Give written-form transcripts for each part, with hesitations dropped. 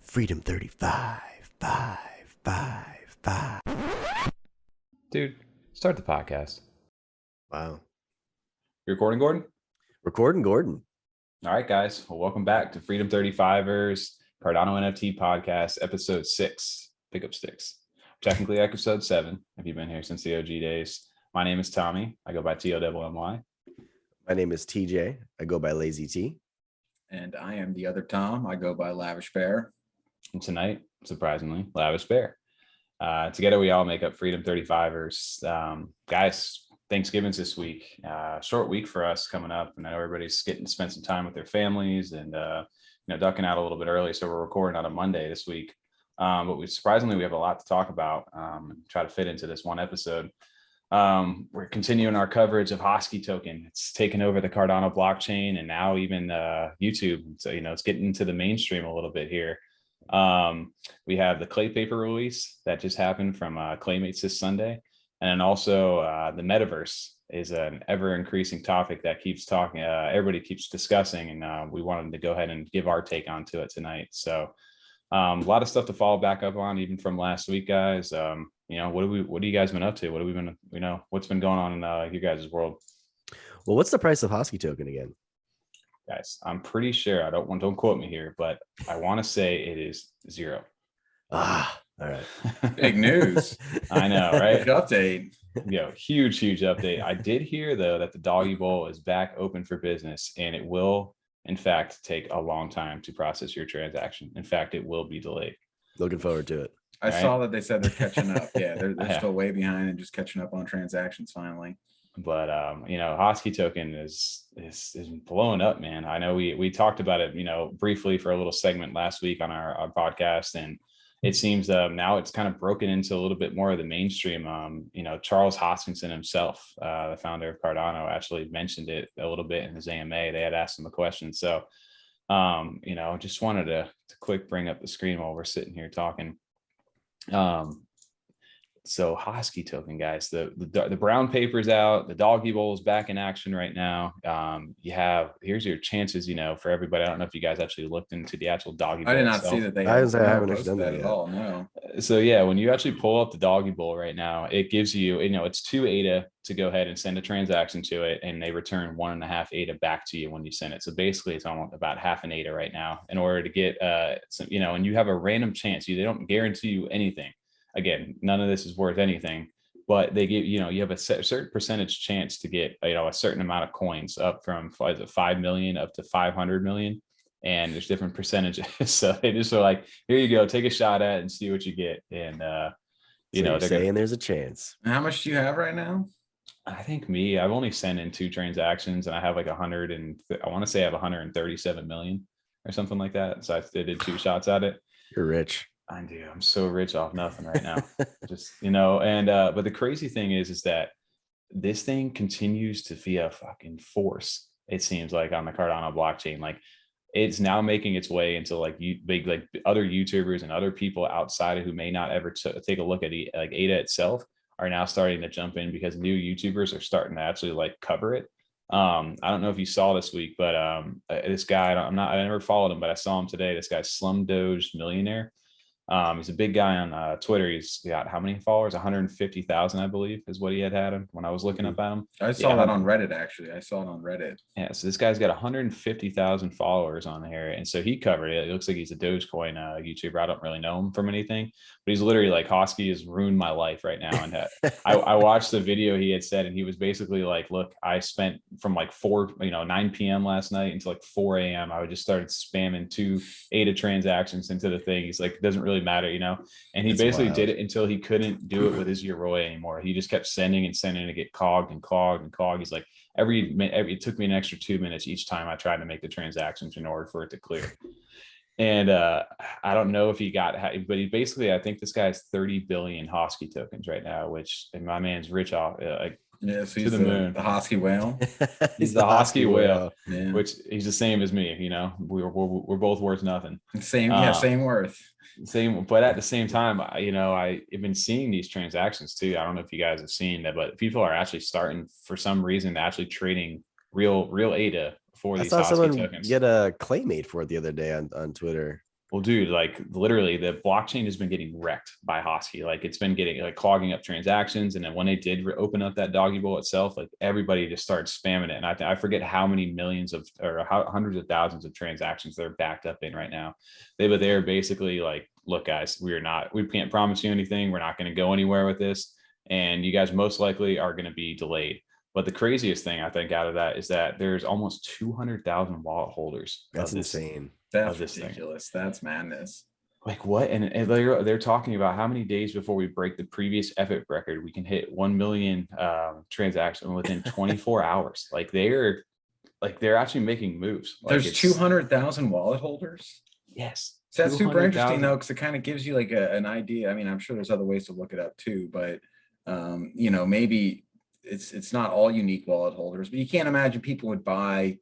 Freedom 35, 5, 5, 5. Dude, start the podcast. Wow. You recording, Gordon? Recording, Gordon. All right, guys. Well, welcome back to Freedom 35ers, Cardano NFT Podcast, episode 6, Pickup Sticks. Technically episode 7, if you've been here since the OG days. My name is Tommy. I go by TOMMY. My name is TJ. I go by Lazy T. And I am the other Tom. I go by Lavish Bear. And tonight, surprisingly, Lavish Bear. Together, we all make up Freedom 35ers. Guys, Thanksgiving's this week. Short week for us coming up. And I know everybody's getting to spend some time with their families and, ducking out a little bit early. So we're recording on a Monday this week. But we have a lot to talk about and try to fit into this one episode. We're continuing our coverage of Hosky Token. It's taken over the Cardano blockchain and now even YouTube. So, it's getting into the mainstream a little bit here. We have the clay paper release that just happened from Claymates this Sunday. And then also the Metaverse is an ever increasing topic that keeps talking. Everybody keeps discussing, and we wanted to go ahead and give our take onto it tonight. So a lot of stuff to follow back up on, even from last week, guys. What have you guys been up to? What have we been, what's been going on in you guys' world? Well, what's the price of Hosky Token again? Guys, I'm pretty sure, don't quote me here, but I want to say it is 0. All right. Big news. I know, right? Big update. Huge update. I did hear, though, that the Doggy Bowl is back open for business, and it will, in fact, take a long time to process your transaction. In fact, it will be delayed. Looking forward to it. I saw that they said they're catching up. Yeah, they're still way behind and just catching up on transactions finally. But Hosky Token is blowing up, man. I know we talked about it, briefly for a little segment last week on our podcast, and it seems now it's kind of broken into a little bit more of the mainstream. Charles Hoskinson himself, the founder of Cardano, actually mentioned it a little bit in his AMA. They had asked him a question, so just wanted to quick bring up the screen while we're sitting here talking. So Hosky Token, guys, the brown paper's out, the Doggy Bowl is back in action right now. Here's your chances, for everybody. I don't know if you guys actually looked into the actual Doggy Bowl. I did not see that they haven't posted done that that at all. No. So yeah, when you actually pull up the Doggy Bowl right now, it gives you, it's 2 ADA to go ahead and send a transaction to it, and they return 1.5 ADA back to you when you send it. So basically, it's almost about half an ADA right now in order to get and you have a random chance. They don't guarantee you anything. Again, none of this is worth anything, but they give, you have a certain percentage chance to get, a certain amount of coins up from 5 million up to 500 million. And there's different percentages. So they just are like, here you go, take a shot at it and see what you get. And, they're saying there's a chance. And how much do you have right now? I think I've only sent in 2 transactions and I have like I want to say I have 137 million or something like that. So I did 2 shots at it. You're rich. I do. I'm so rich off nothing right now. But the crazy thing is that this thing continues to be a fucking force. It seems like on the Cardano blockchain, like it's now making its way into big other YouTubers and other people outside of who may not ever take a look at ADA itself are now starting to jump in because new YouTubers are starting to actually cover it. I don't know if you saw this week, but this guy, I never followed him, but I saw him today. This guy's Slum Doge Millionaire. He's a big guy on Twitter. He's got how many followers? 150,000, I believe, is what he had him when I was looking up at him. I saw that on Reddit, actually. I saw it on Reddit. Yeah, so this guy's got 150,000 followers on here, and so he covered it. It looks like he's a Dogecoin YouTuber. I don't really know him from anything, but he's literally like, Hosky has ruined my life right now. And I watched the video he had said, and he was basically like, look, I spent from 9 p.m. last night until 4 a.m. I would just started spamming 2 ADA transactions into the thing. He's like, it doesn't really matter, and he basically did it until he couldn't do it with his Yoroi anymore. He just kept sending to get clogged. He's like, it took me an extra 2 minutes each time I tried to make the transactions in order for it to clear. And I don't know if he got, but he basically, I think this guy has 30 billion Hosky tokens right now, which my man's rich off Yes, he's to the moon. The Hosky whale. He's the Hosky whale, yeah. Which he's the same as me. We're both worth nothing. Same worth. Same, but at the same time, I've been seeing these transactions too. I don't know if you guys have seen that, but people are actually starting for some reason actually trading real ADA for these Hosky tokens. Get a claymate for it the other day on Twitter. Well, dude, like literally the blockchain has been getting wrecked by Hosky. Like it's been getting like clogging up transactions. And then when they did open up that doggy bowl itself, like everybody just started spamming it. And I forget how many millions of, or how hundreds of thousands of transactions they're backed up in right now. But they're basically like, look, guys, we can't promise you anything. We're not going to go anywhere with this. And you guys most likely are going to be delayed. But the craziest thing I think out of that is that there's almost 200,000 wallet holders. That's insane. That's ridiculous. That's madness. Like what? And they're talking about how many days before we break the previous epic record, we can hit 1 million transactions within 24 hours. Like they're actually making moves. Like there's 200,000 wallet holders. Yes. So that's super interesting though, because it kind of gives you like an idea. I mean, I'm sure there's other ways to look it up too, but you know, maybe it's not all unique wallet holders, but you can't imagine people would buy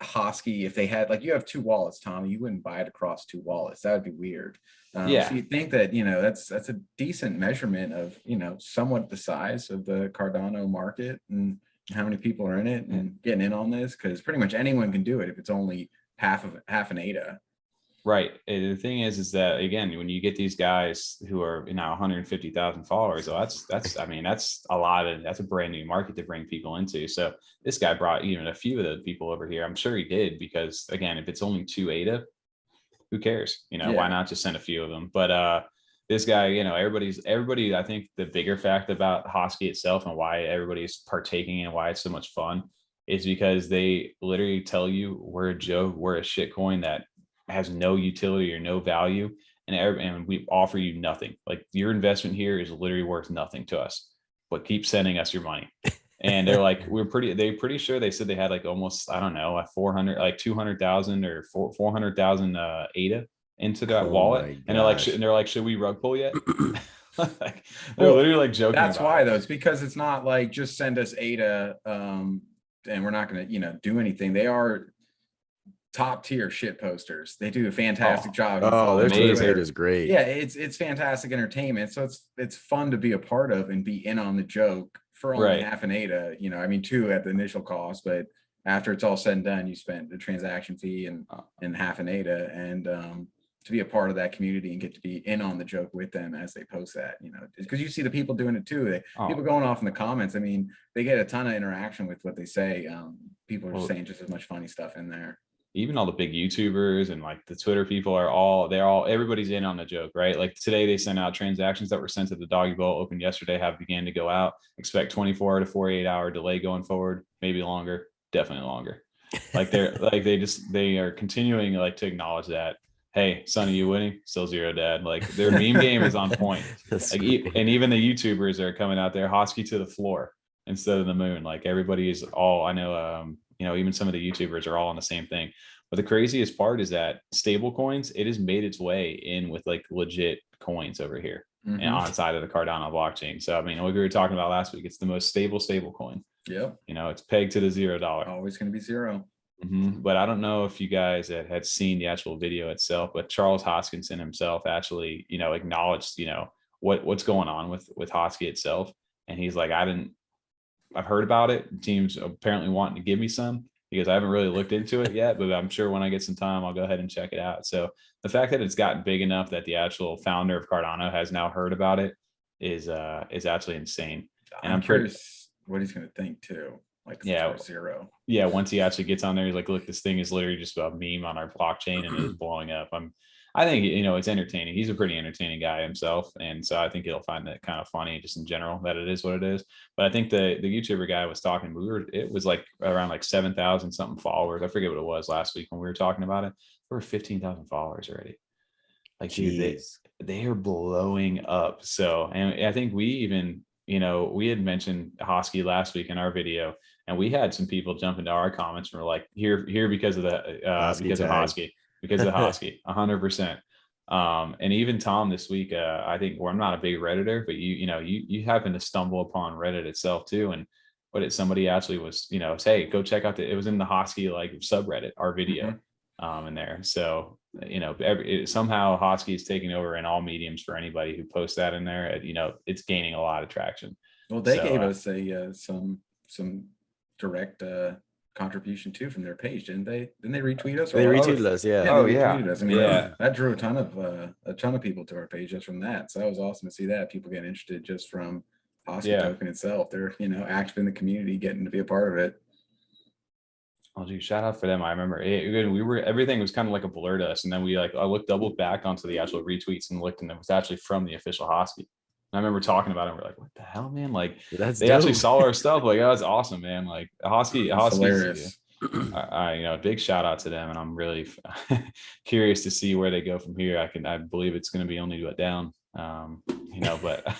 Hosky if they had, like, you have 2 wallets, Tom, you wouldn't buy it across 2 wallets. That would be weird. Yeah. So you think that, you know, that's a decent measurement of, you know, somewhat the size of the Cardano market and how many people are in it and getting in on this, because pretty much anyone can do it if it's only half an ADA. Right. And the thing is that again, when you get these guys who are now 150,000 followers, so that's I mean, that's a brand new market to bring people into. So this guy brought even a few of the people over here. I'm sure he did, because again, if it's only 2 ADA, who cares? You know, why not just send a few of them? But this guy, you know, everybody, I think the bigger fact about Hosky itself and why everybody's partaking and why it's so much fun is because they literally tell you we're a joke, we're a shit coin that has no utility or no value, and we offer you nothing. Like your investment here is literally worth nothing to us, but keep sending us your money. And they're like, they're pretty sure they said they had like almost, I don't know, like 200,000 or 400,000 ADA into that wallet. And they're like, should we rug pull yet? Like, they're literally like joking. That's why though. It's because it's not like just send us ADA and we're not going to, you know, do anything. They are top tier shit posters. They do a fantastic job. Oh, their Twitter is great. Yeah, it's fantastic entertainment. So it's fun to be a part of and be in on the joke for only half an ADA. You know, I mean 2 at the initial cost, but after it's all said and done, you spent the transaction fee and half an ADA, and to be a part of that community and get to be in on the joke with them as they post that, you know, because you see the people doing it too. People going off in the comments. I mean, they get a ton of interaction with what they say. People are saying just as much funny stuff in there. Even all the big YouTubers and like the Twitter people everybody's in on the joke, right? Like today they sent out transactions that were sent to the doggy bowl, opened yesterday, have began to go out. Expect 24 to 48 hour delay going forward, maybe longer, definitely longer. Like they are continuing like to acknowledge that, hey, son, are you winning? Still 0, dad. Like their meme game is on point. Like, and even the YouTubers are coming out there, Hosky to the floor instead of the moon. Like everybody is all, I know, you know, even some of the YouTubers are all on the same thing. But the craziest part is that stable coins, it has made its way in with like legit coins over here and on side of the Cardano blockchain. So, I mean, like we were talking about last week, it's the most stable coin. Yeah. You know, it's pegged to the $0. Always going to be 0. But I don't know if you guys had seen the actual video itself, but Charles Hoskinson himself actually, you know, acknowledged, you know, what's going on with Hosky itself. And he's like, I've heard about it. The team's apparently wanting to give me some, because I haven't really looked into it yet, but I'm sure when I get some time, I'll go ahead and check it out. So the fact that it's gotten big enough that the actual founder of Cardano has now heard about it is actually insane. And I'm curious what he's going to think too. Like, 0. Yeah. Once he actually gets on there, he's like, look, this thing is literally just a meme on our blockchain and it's blowing up. I think, you know, it's entertaining. He's a pretty entertaining guy himself. And so I think he'll find that kind of funny just in general, that it is what it is. But I think the YouTuber guy was talking, it was like around like 7,000 something followers. I forget what it was last week when we were talking about it. There were 15,000 followers already. Like, dude, they are blowing up. So, and I think we even, you know, we had mentioned Hosky last week in our video, and we had some people jump into our comments and were like, here because of the because of Hosky. Because of Hosky, 100%. And even Tom this week, I think, I'm not a big Redditor, but you happen to stumble upon Reddit itself too. And somebody actually was, you know, say, go check out it was in the Hosky like subreddit, our video in there. So, you know, somehow Hosky is taking over in all mediums for anybody who posts that in there. You know, it's gaining a lot of traction. Well, they gave us some direct contribution too from their page, didn't they? Didn't they retweet us? They retweeted us, yeah. Yeah, they retweeted us. I mean, yeah, that drew a ton of people to our page just from that. So that was awesome to see that people getting interested just from Hosky Token itself. They're active in the community, getting to be a part of it. Oh, dude, shout out for them. I remember everything was kind of like a blur to us, and then I doubled back onto the actual retweets and looked, and it was actually from the official Hosky. I remember talking about it. And we're like, what the hell, man? Like, that's they dope. Actually saw our stuff. Like, oh, that's awesome, man. Like, Hosky, hilarious. Big shout out to them. And I'm really curious to see where they go from here. I believe it's going to be only down, but.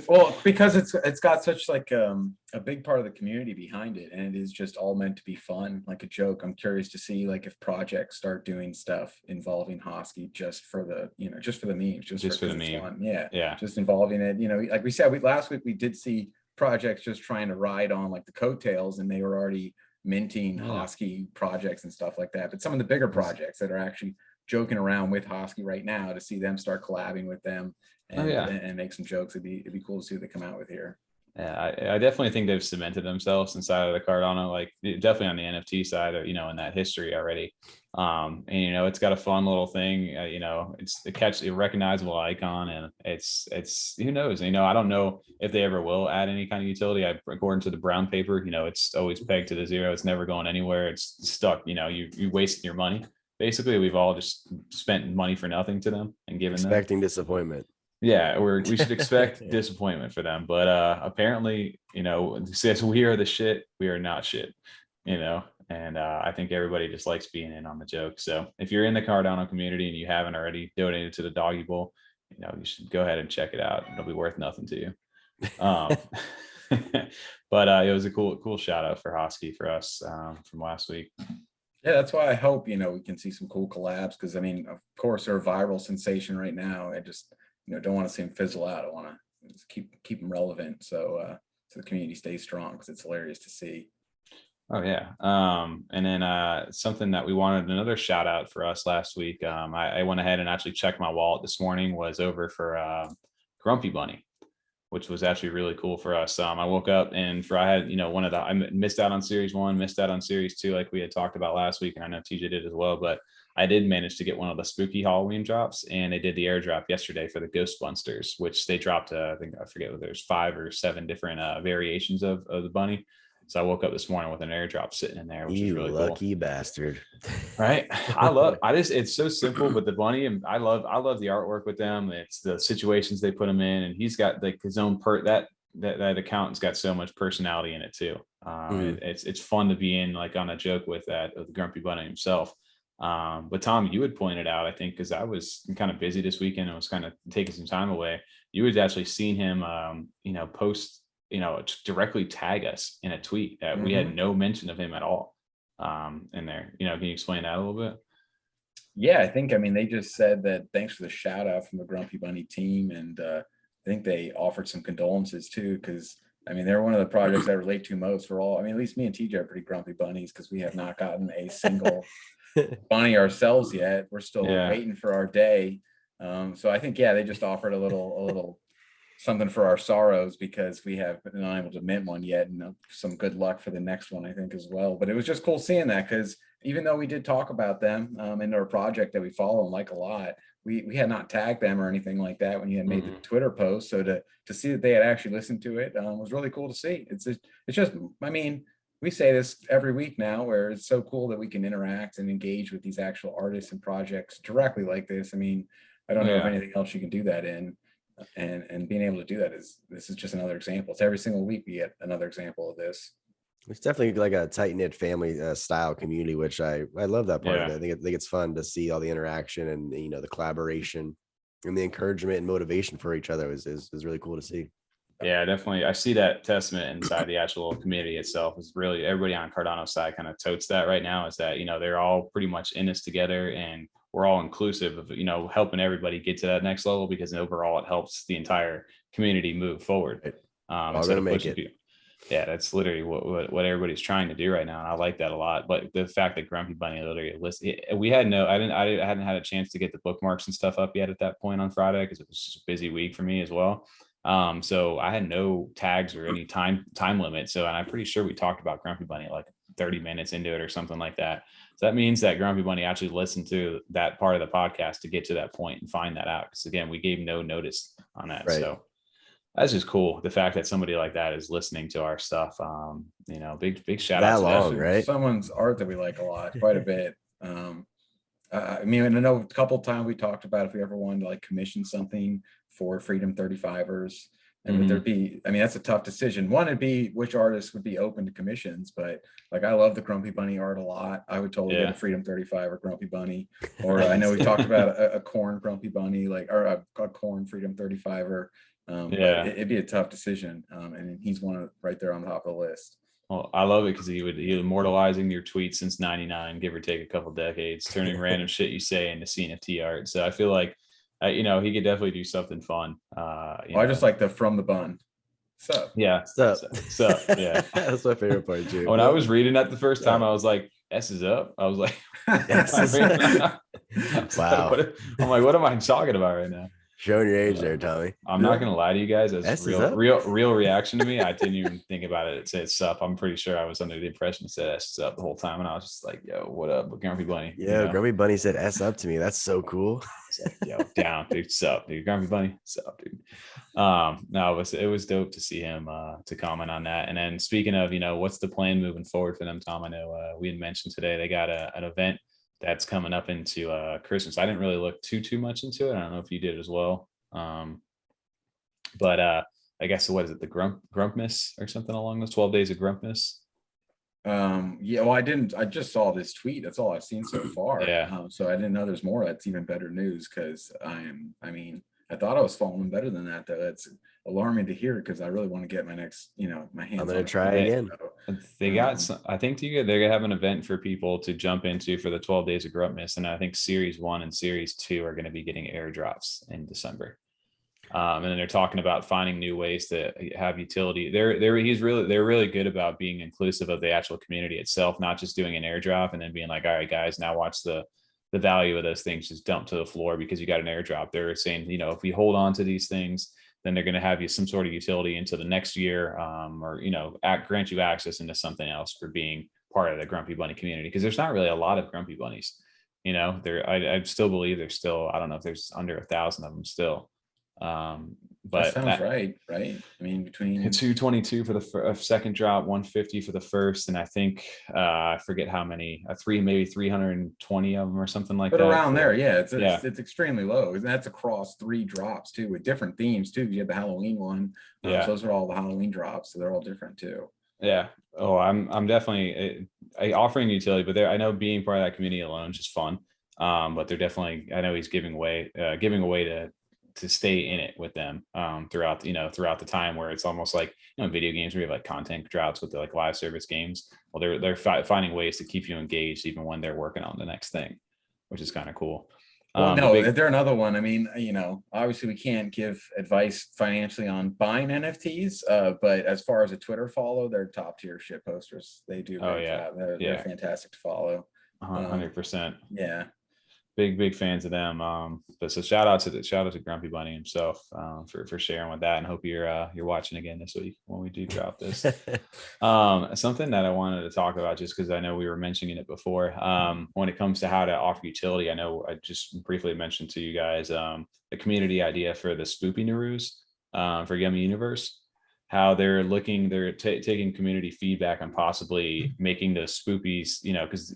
Well, because it's got such like a big part of the community behind it, and it is just all meant to be fun, like a joke. I'm curious to see like if projects start doing stuff involving Hosky just for the memes, just for the meme. Fun. Yeah, just involving it. Like we said, last week we did see projects just trying to ride on like the coattails, and they were already minting Hosky projects and stuff like that. But some of the bigger projects that are actually joking around with Hosky right now, to see them start collabing with them and make some jokes, it'd be cool to see what they come out with here. Yeah, I definitely think they've cemented themselves inside of the Cardano, like definitely on the NFT side, or in that history already. And it's got a fun little thing. It's a recognizable icon, and it's who knows. I don't know if they ever will add any kind of utility. According to the brown paper, it's always pegged to the zero. It's never going anywhere. It's stuck. You wasting your money. Basically, we've all just spent money for nothing to them and given expecting disappointment. Yeah, we should expect disappointment for them, but apparently, since we are the shit, we are not shit, and I think everybody just likes being in on the joke. So if you're in the Cardano community and you haven't already donated to the Doggy Bowl, you should go ahead and check it out. It'll be worth nothing to you. But it was a cool shout out for Hosky for us from last week. Yeah, that's why I hope we can see some cool collabs, because of course they're a viral sensation right now. I just don't want to see them fizzle out. I want to keep them relevant, so the community stays strong, because it's hilarious to see. Oh yeah. And then something that we wanted another shout out for us last week. I went ahead and actually checked my wallet this morning, was over for Grumpy Bunny, which was actually really cool for us. I woke up and I missed out on series 1, missed out on series 2, like we had talked about last week. And I know TJ did as well, but I did manage to get one of the spooky Halloween drops, and they did the airdrop yesterday for the Ghostbunsters, which they dropped, I forget whether there's 5 or 7 different variations of the bunny. So I woke up this morning with an airdrop sitting in there, which is really lucky cool. Bastard. Right. It's so simple, but the bunny, and I love the artwork with them. It's the situations they put him in, and he's got like his own that account's got so much personality in it too. It's fun to be in, like, on a joke with the Grumpy Bunny himself. But Tom, you had pointed out, I think, because I was kind of busy this weekend and was kind of taking some time away, you had actually seen him, post, directly tag us in a tweet that we had no mention of him at all in there. Can you explain that a little bit? Yeah, I think, they just said that thanks for the shout out from the Grumpy Bunny team. And I think they offered some condolences too, because they're one of the projects I relate to most. We're all, at least me and TJ are pretty grumpy bunnies, because we have not gotten a single bunny ourselves yet. We're still waiting for our day. So I think, they just offered a little something for our sorrows, because we have been unable to mint one yet, and some good luck for the next one, I think, as well. But it was just cool seeing that, because even though we did talk about them in our project that we follow and like a lot, we had not tagged them or anything like that when you had made the Twitter post. So to see that they had actually listened to it was really cool to see. It's just we say this every week now, where it's so cool that we can interact and engage with these actual artists and projects directly like this. I don't know of anything else you can do that in. And being able to do that this is just another example. It's every single week we get another example of this. It's definitely like a tight-knit family style community, which I love that part of it. I think it's fun to see all the interaction and the collaboration and the encouragement and motivation for each other is really cool to see. Yeah, definitely. I see that testament inside the actual community itself. Is really everybody on Cardano's side kind of totes that right now, is that they're all pretty much in this together, and we're all inclusive of helping everybody get to that next level, because overall it helps the entire community move forward. All gonna make it. People. Yeah, that's literally what everybody's trying to do right now, and I like that a lot. But the fact that Grumpy Bunny literally I hadn't had a chance to get the bookmarks and stuff up yet at that point on Friday, because it was just a busy week for me as well. So I had no tags or any time limit. So, and I'm pretty sure we talked about Grumpy Bunny like 30 minutes into it or something like that. So that means that Grumpy Bunny actually listened to that part of the podcast to get to that point and find that out. Because again, we gave no notice on that. Right. So that's just cool. The fact that somebody like that is listening to our stuff. You know, big shout out to long, right? Someone's art that we like a lot, quite a bit. I mean, I know a couple of times we talked about if we ever wanted to like commission something for Freedom 35ers. And would there be, I mean, that's a tough decision. One would be which artists would be open to commissions, but like I love the Grumpy Bunny art a lot. I would totally get a Freedom 35 or Grumpy Bunny. Or I know we talked about a corn Grumpy Bunny, like, or a corn Freedom 35er. It'd be a tough decision. And he's one right there on the top of the list. Well, I love it because he immortalizing your tweets since '99, give or take a couple decades, turning random shit you say into CNFT art. So I feel like, you know, he could definitely do something fun. I just like the from the bun. Sup? Yeah. Sup? Yeah. That's my favorite part too. When I was reading that the first time, I was like, S is up. I was like, wow. I'm like, what am I talking about right now? Showing your age there, Tommy. I'm not gonna lie to you guys. That's real reaction to me. I didn't even think about it. It said sup. I'm pretty sure I was under the impression it said S up the whole time, and I was just like, "Yo, what up, Grumpy Bunny?" Yeah, Grumpy Bunny said S up to me. That's so cool. Like, yo, down, dude. Sup, dude. Grumpy Bunny, sup, dude. No, it was dope to see him to comment on that. And then speaking of, you know, what's the plan moving forward for them, Tom? I know we had mentioned today they got an event that's coming up into Christmas. I didn't really look too much into it. I don't know if you did as well. But I guess what is it, the Grumpmas or something along those 12 days of Grumpmas? Yeah, well, I just saw this tweet. That's all I've seen so far. Yeah. So I didn't know there's more. That's even better news because I thought I was following better than that, though. That's alarming to hear because I really want to get my next, my hands. I'm gonna try again. They got some, I think they're gonna have an event for people to jump into for the 12 days of Grumpmas, and I think Series 1 and Series 2 are going to be getting airdrops in December. And then they're talking about finding new ways to have utility. They're really good about being inclusive of the actual community itself, not just doing an airdrop and then being like, all right, guys, now watch the value of those things just dump to the floor because you got an airdrop. They're saying, if we hold on to these things, then they're going to have you some sort of utility into the next year, or grant you access into something else for being part of the Grumpy Bunny community, because there's not really a lot of Grumpy Bunnies. I still believe there's still, I don't know if there's under 1,000 of them still. But that sounds right. I mean, between 222 for the second drop, 150 for the first, and I think I forget how many, maybe 320 of them or something like that. But around there, it's extremely low. And that's across 3 drops too, with different themes too. You have the Halloween one. So those are all the Halloween drops, so they're all different too. Yeah. Oh, I'm definitely offering utility, but I know being part of that community alone is just fun. But they're definitely, I know he's giving away to stay in it with them throughout the time, where it's almost like video games where you have like content drops with the like live service games. Well, they're finding ways to keep you engaged even when they're working on the next thing, which is kind of cool. Well, they're another one. I mean, obviously we can't give advice financially on buying NFTs, but as far as a Twitter follow, they're top tier shit posters. They do. They're fantastic to follow. 100%. Yeah. Big fans of them. But so shout out to Grumpy Bunny himself for sharing with that, and hope you're watching again this week when we do drop this. Something that I wanted to talk about, just because I know we were mentioning it before, when it comes to how to offer utility. I know I just briefly mentioned to you guys the community idea for the Spoopy Narus for Yummi Universe. How they're taking community feedback on possibly making the Spoopies, because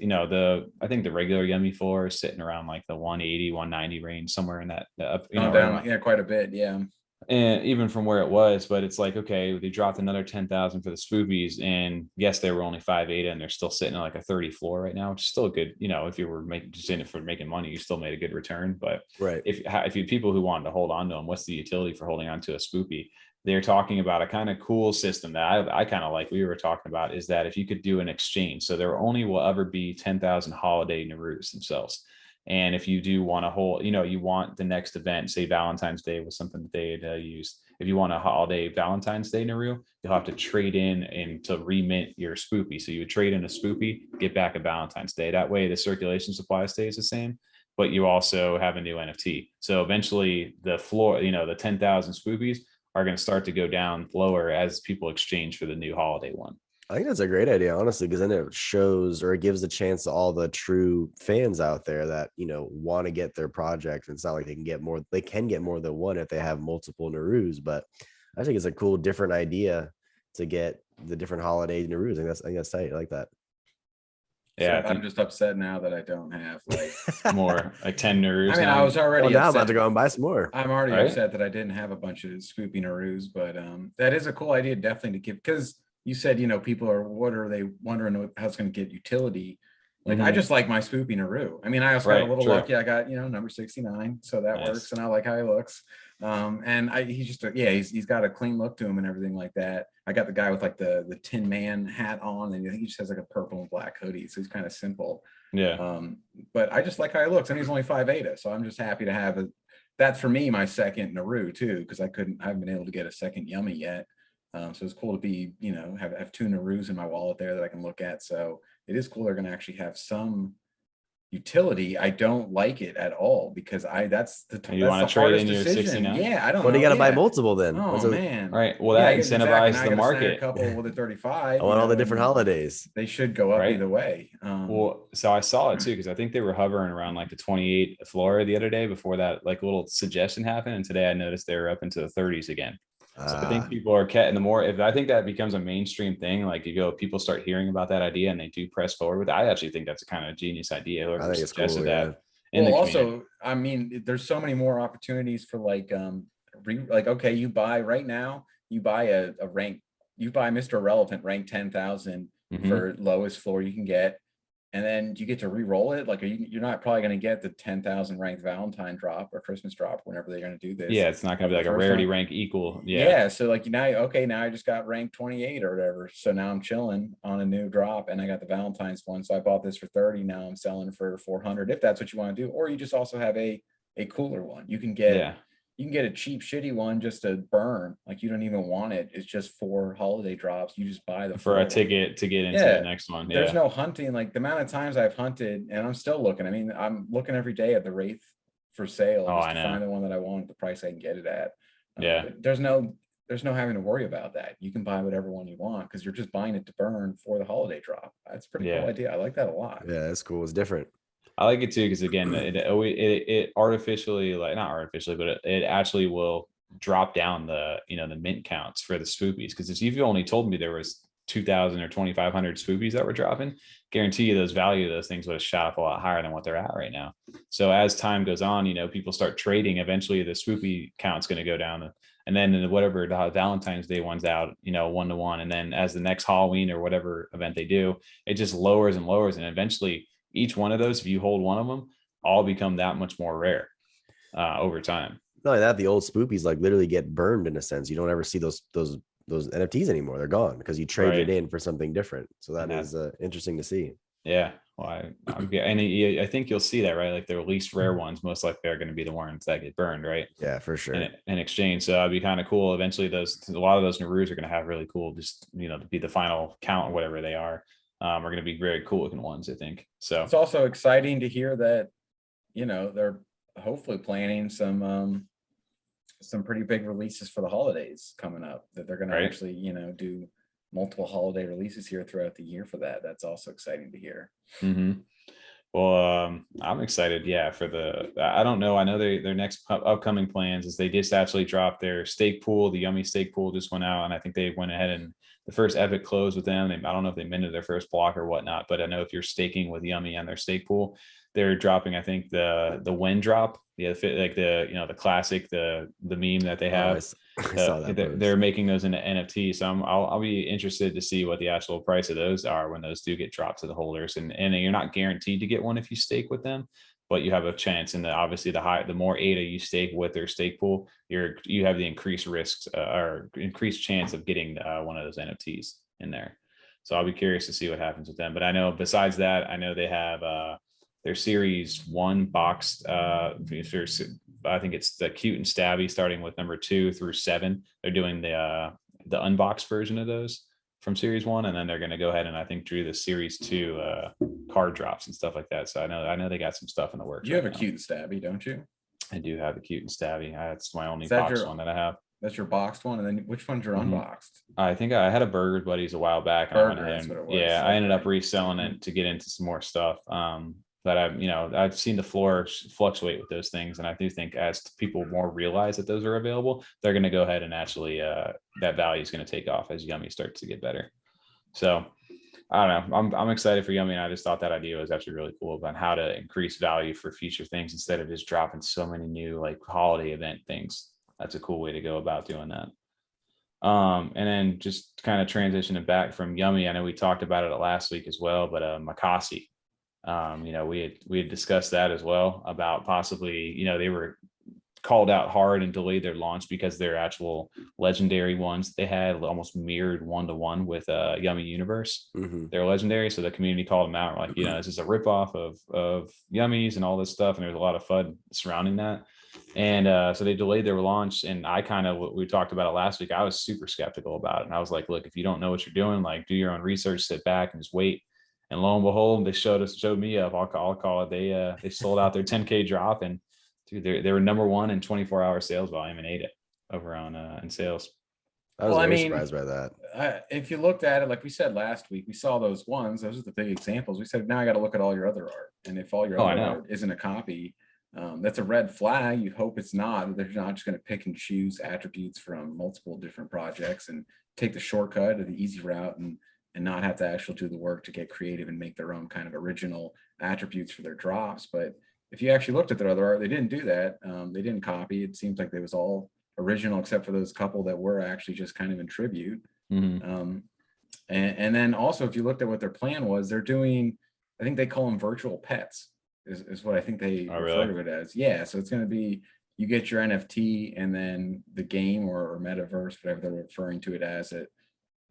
I think the regular Yummi floor is sitting around like the 180, 190 range, somewhere in that down, quite a bit, yeah. And even from where it was, but it's like, okay, they dropped another 10,000 for the Spoopies, and yes, they were only 5.8, and they're still sitting at like a 30 floor right now, which is still a good, if you were just in it for making money, you still made a good return. But right, if you people who wanted to hold on to them, what's the utility for holding on to a Spoopy? They're talking about a kind of cool system that I kind of like. We were talking about is that if you could do an exchange, so there only will ever be 10,000 holiday Narus themselves. And if you do want a whole, you want the next event, say Valentine's Day was something that they had used. If you want a holiday Valentine's Day Naru, you'll have to trade in and to remint your Spoopy. So you would trade in a Spoopy, get back a Valentine's Day. That way the circulation supply stays the same, but you also have a new NFT. So eventually the floor, the 10,000 Spoopies are going to start to go down lower as people exchange for the new holiday one. I think that's a great idea, honestly, because then it shows or it gives a chance to all the true fans out there that, want to get their project. It's not like they can get more than one if they have multiple Narus, but I think it's a cool, different idea to get the different holiday Narus. I think that's tight. I like that. Yeah, so I'm just upset now that I don't have more like 10 Narus. I mean, I was already now I'm about to go and buy some more. I'm already upset that I didn't have a bunch of Spoopy Narus, but that is a cool idea, definitely to give, because you said, people are they wondering how it's going to get utility. Like, I just like my Spoopy Naru. I mean, I also got a little lucky. I got, number 69, so that works, and I like how he looks. And he's got a clean look to him and everything like that. I got the guy with like the Tin Man hat on, and I think he just has like a purple and black hoodie, so he's kind of simple. Yeah. But I just like how he looks, and he's only 5'8", so I'm just happy to have that's for me my second Naru too, because I haven't been able to get a second Yummi yet. So it's cool to be, have 2 Narus in my wallet there that I can look at. So it is cool. They're going to actually have some utility. I don't like it at all because that's you want to trade in your 69. Yeah, I don't. Well, you got to buy multiple then. Oh man, right. Well, that incentivizes the market. A couple with a 35. I want all the different holidays. They should go up either way. Well, so I saw it too because I think they were hovering around like the 28 floor the other day before that like little suggestion happened, and today I noticed they were up into the 30s again. So I think people are getting if I think that becomes a mainstream thing, like people start hearing about that idea and they do press forward with it. I actually think that's a kind of genius idea. I think it's cool, that. Also, I mean, there's so many more opportunities for okay, you buy right now, you buy a rank, you buy Mr. Irrelevant rank 10,000 for lowest floor you can get. And then you get to re-roll it. Like, you're not probably going to get the 10,000 ranked Valentine drop or Christmas drop whenever they're going to do this. Yeah, it's not going to be like a rarity rank equal. Yeah. So like now I just got ranked 28 or whatever. So now I'm chilling on a new drop, and I got the Valentine's one. So I bought this for 30. Now I'm selling for 400 if that's what you want to do. Or you just also have a cooler one. You can get a cheap, shitty one just to burn. Like, you don't even want it. It's just for holiday drops. You just buy for a ticket to get into the next one. There's no hunting. Like, the amount of times I've hunted, and I'm still looking. I mean, I'm looking every day at the Wraith for sale to find the one that I want, the price I can get it at. There's no having to worry about that. You can buy whatever one you want because you're just buying it to burn for the holiday drop. That's a pretty cool idea. I like that a lot. Yeah, that's cool. It's different. I like it too because again, it artificially, like not artificially, but it actually will drop down the the mint counts for the Spoopies. Because if you only told me there was 2,000 or 2,500 Spoopies that were dropping, guarantee you those value of those things would have shot up a lot higher than what they're at right now. So as time goes on, people start trading. Eventually, the Spoopy count's going to go down, and then whatever the Valentine's Day one's out, 1-to-1, and then as the next Halloween or whatever event they do, it just lowers and lowers, and eventually each one of those, if you hold one of them, all become that much more rare over time. Not only that, the old Spoopies like literally get burned in a sense. You don't ever see those NFTs anymore. They're gone because you traded in for something different. So that is interesting to see. Yeah. Well, I think you'll see that, right? Like the least rare ones, most likely are going to be the ones that get burned, right? Yeah, for sure. In exchange. So that'd be kind of cool. Eventually a lot of those Narus are going to have really cool, just, to be the final count or whatever they are going to be very cool looking ones, I think. So it's also exciting to hear that, they're hopefully planning some pretty big releases for the holidays coming up, that they're going to actually, do multiple holiday releases here throughout the year for that. That's also exciting to hear. Well, I'm excited. Yeah. I don't know. I know their next upcoming plans is they just actually dropped their stake pool. The Yummi stake pool just went out, and I think they went ahead and the first Epic closed with them. I don't know if they minted their first block or whatnot, but I know if you're staking with Yummi and their stake pool, they're dropping, I think the when drop, like the classic, the meme that they have. I saw that they're making those into NFTs. So I'll be interested to see what the actual price of those are when those do get dropped to the holders. And you're not guaranteed to get one if you stake with them, but you have a chance. And obviously the more ADA you stake with their stake pool, you have the increased risks or increased chance of getting one of those NFTs in there. So I'll be curious to see what happens with them. But I know besides that, I know they have their series 1 boxed. I think it's the Cute and Stabby starting with number 2 through 7. They're doing the unboxed version of those from series 1, and then they're going to go ahead and I think drew the series 2 card drops and stuff like that. So I know they got some stuff in the works. You have a Cute and Stabby, don't you? I do have the Cute and Stabby. That's my only box one that I have. That's your boxed one, and then which one's your unboxed? I think I had a Burger Buddies a while back. And Burger, I went that's ahead what and, it was. I ended up Okay. reselling it to get into some more stuff. But I've seen the floor fluctuate with those things, and I do think as people more realize that those are available, they're going to go ahead and actually that value is going to take off as Yummi starts to get better. So I don't know. I'm excited for Yummi, and I just thought that idea was actually really cool about how to increase value for future things instead of just dropping so many new like holiday event things. That's a cool way to go about doing that. And then just kind of transitioning back from Yummi, I know we talked about it last week as well, but Mocossi, we had discussed that as well about possibly, they were called out hard and delayed their launch because their actual legendary ones they had almost mirrored 1-to-1 with Yummi Universe. They're legendary, so the community called them out like, this is a ripoff of Yummies and all this stuff, and there's a lot of FUD surrounding that. And so they delayed their launch, and I kind of, we talked about it last week, I was super skeptical about it, and I was like, look, if you don't know what you're doing, like do your own research, sit back and just wait. And lo and behold, they showed me up. I'll call it. They sold out their 10K drop, and dude, they were number one in 24-hour sales volume and ate it over on in sales. I was very surprised by that. If you looked at it, like we said last week, we saw those ones. Those are the big examples. We said, now I got to look at all your other art. And if all your other art isn't a copy, that's a red flag. You hope it's not. They're not just going to pick and choose attributes from multiple different projects and take the shortcut or the easy route and not have to actually do the work to get creative and make their own kind of original attributes for their drops. But if you actually looked at their other art, they didn't do that. They didn't copy. It seems like they was all original except for those couple that were actually just kind of in tribute. And then also, if you looked at what their plan was, they're doing, I think they call them virtual pets is what I think they refer to it as. Yeah, so it's going to be, you get your NFT and then the game or Metaverse, whatever they're referring to it as,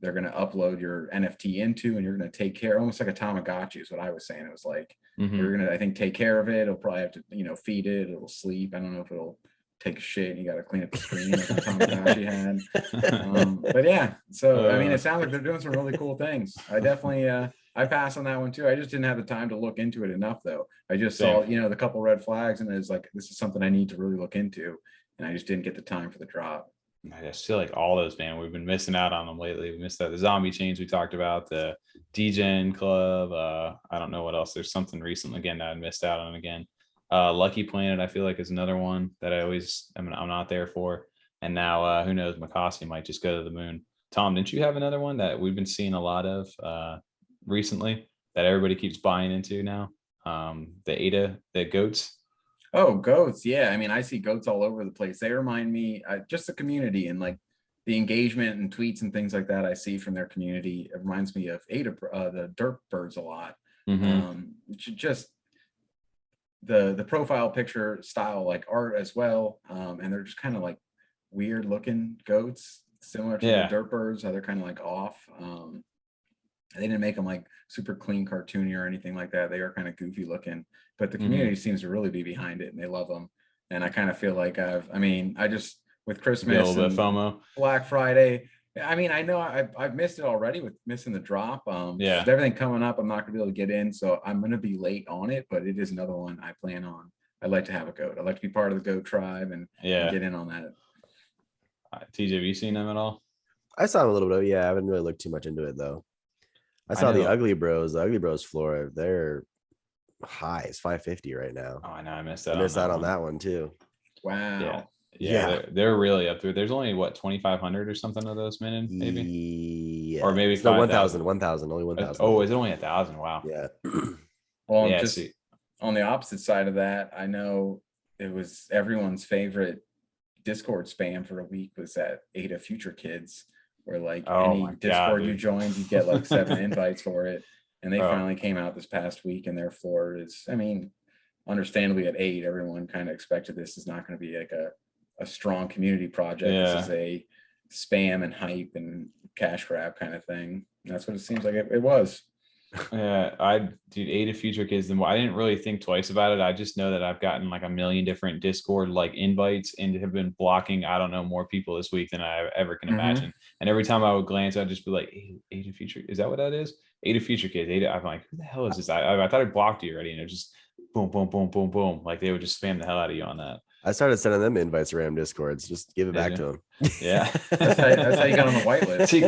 they're going to upload your NFT into, and you're going to take care, almost like a Tamagotchi is what I was saying. It was like, you're going to, I think, take care of it. It'll probably have to, feed it. It'll sleep. I don't know if it'll take a shit and you got to clean up the screen like the Tamagotchi had. But yeah, so, I mean, it sounds like they're doing some really cool things. I definitely, I passed on that one too. I just didn't have the time to look into it enough though. I just saw, the couple red flags, and it's like, this is something I need to really look into. And I just didn't get the time for the drop. I just feel like all those, man, we've been missing out on them lately. We missed out the zombie chains we talked about, the Degen club. I don't know what else. There's something recent again that I missed out on again. Lucky Planet, I feel like, is another one that I'm not there for. And now who knows, Mocossi might just go to the moon. Tom, didn't you have another one that we've been seeing a lot of recently that everybody keeps buying into now? The goats. Oh, goats. Yeah. I mean, I see goats all over the place. They remind me just the community and like the engagement and tweets and things like that I see from their community. It reminds me of the Derp birds a lot. Just the profile picture style, like art as well. And they're just kind of like weird looking goats, similar to the Derp birds, how they're kind of like off. They didn't make them like super clean cartoony or anything like that. They are kind of goofy looking, but the community seems to really be behind it and they love them. And I kind of feel like I just with Christmas and FOMO, Black Friday, I mean, I know I've missed it already with missing the drop. With everything coming up, I'm not gonna be able to get in, so I'm gonna be late on it, but it is another one I plan on. I'd like to have a goat. I'd like to be part of the goat tribe and get in on that. TJ, have you seen them at all? I saw them a little bit. Yeah, I haven't really looked too much into it though. I saw the Ugly Bros floor. They're high. It's 550 right now. Oh, I know. I missed that. I missed out on that one too. Wow. Yeah. They're really up there. There's only 2,500 or something of those minted, maybe. Yeah. Or maybe 1,000. Only 1,000. Oh, is it only 1,000? Wow. Yeah. Well, just on the opposite side of that, I know it was everyone's favorite Discord spam for a week was that Ada Future Kids. Where like any Discord you joined, you get like 7 invites for it. And they finally came out this past week, and their floor is, I mean, understandably at 8, everyone kind of expected this is not going to be like a strong community project. This is a spam and hype and cash grab kind of thing. And that's what it seems like it was. Yeah, dude, Ada Future Kids, I didn't really think twice about it. I just know that I've gotten like a million different Discord like invites and have been blocking, I don't know, more people this week than I ever can imagine. And every time I would glance, I'd just be like, Ada Future, is that what that is? Ada Future Kids, Ada. I'm like, who the hell is this? I thought I blocked you already, and it was just boom, boom, boom, boom, boom. Like they would just spam the hell out of you on that. I started sending them invites to random discords. Just give it back to them. Yeah. That's how you got on the whitelist. Two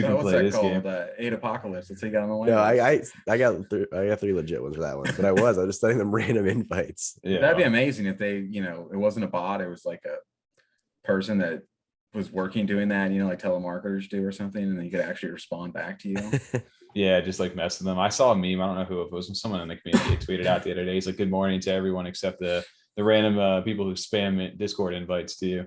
can play this game. 8 Apocalypse. That's how you got on the whitelist. No, I got 3 legit ones for that one. But I was just sending them random invites. Yeah. That'd be amazing if they, it wasn't a bot. It was like a person that was working doing that, like telemarketers do or something, and then you could actually respond back to you. Yeah, just like mess with them. I saw a meme. I don't know who it was. Someone in the community tweeted out the other day. He's like, "Good morning to everyone except the random people who spam Discord invites to you."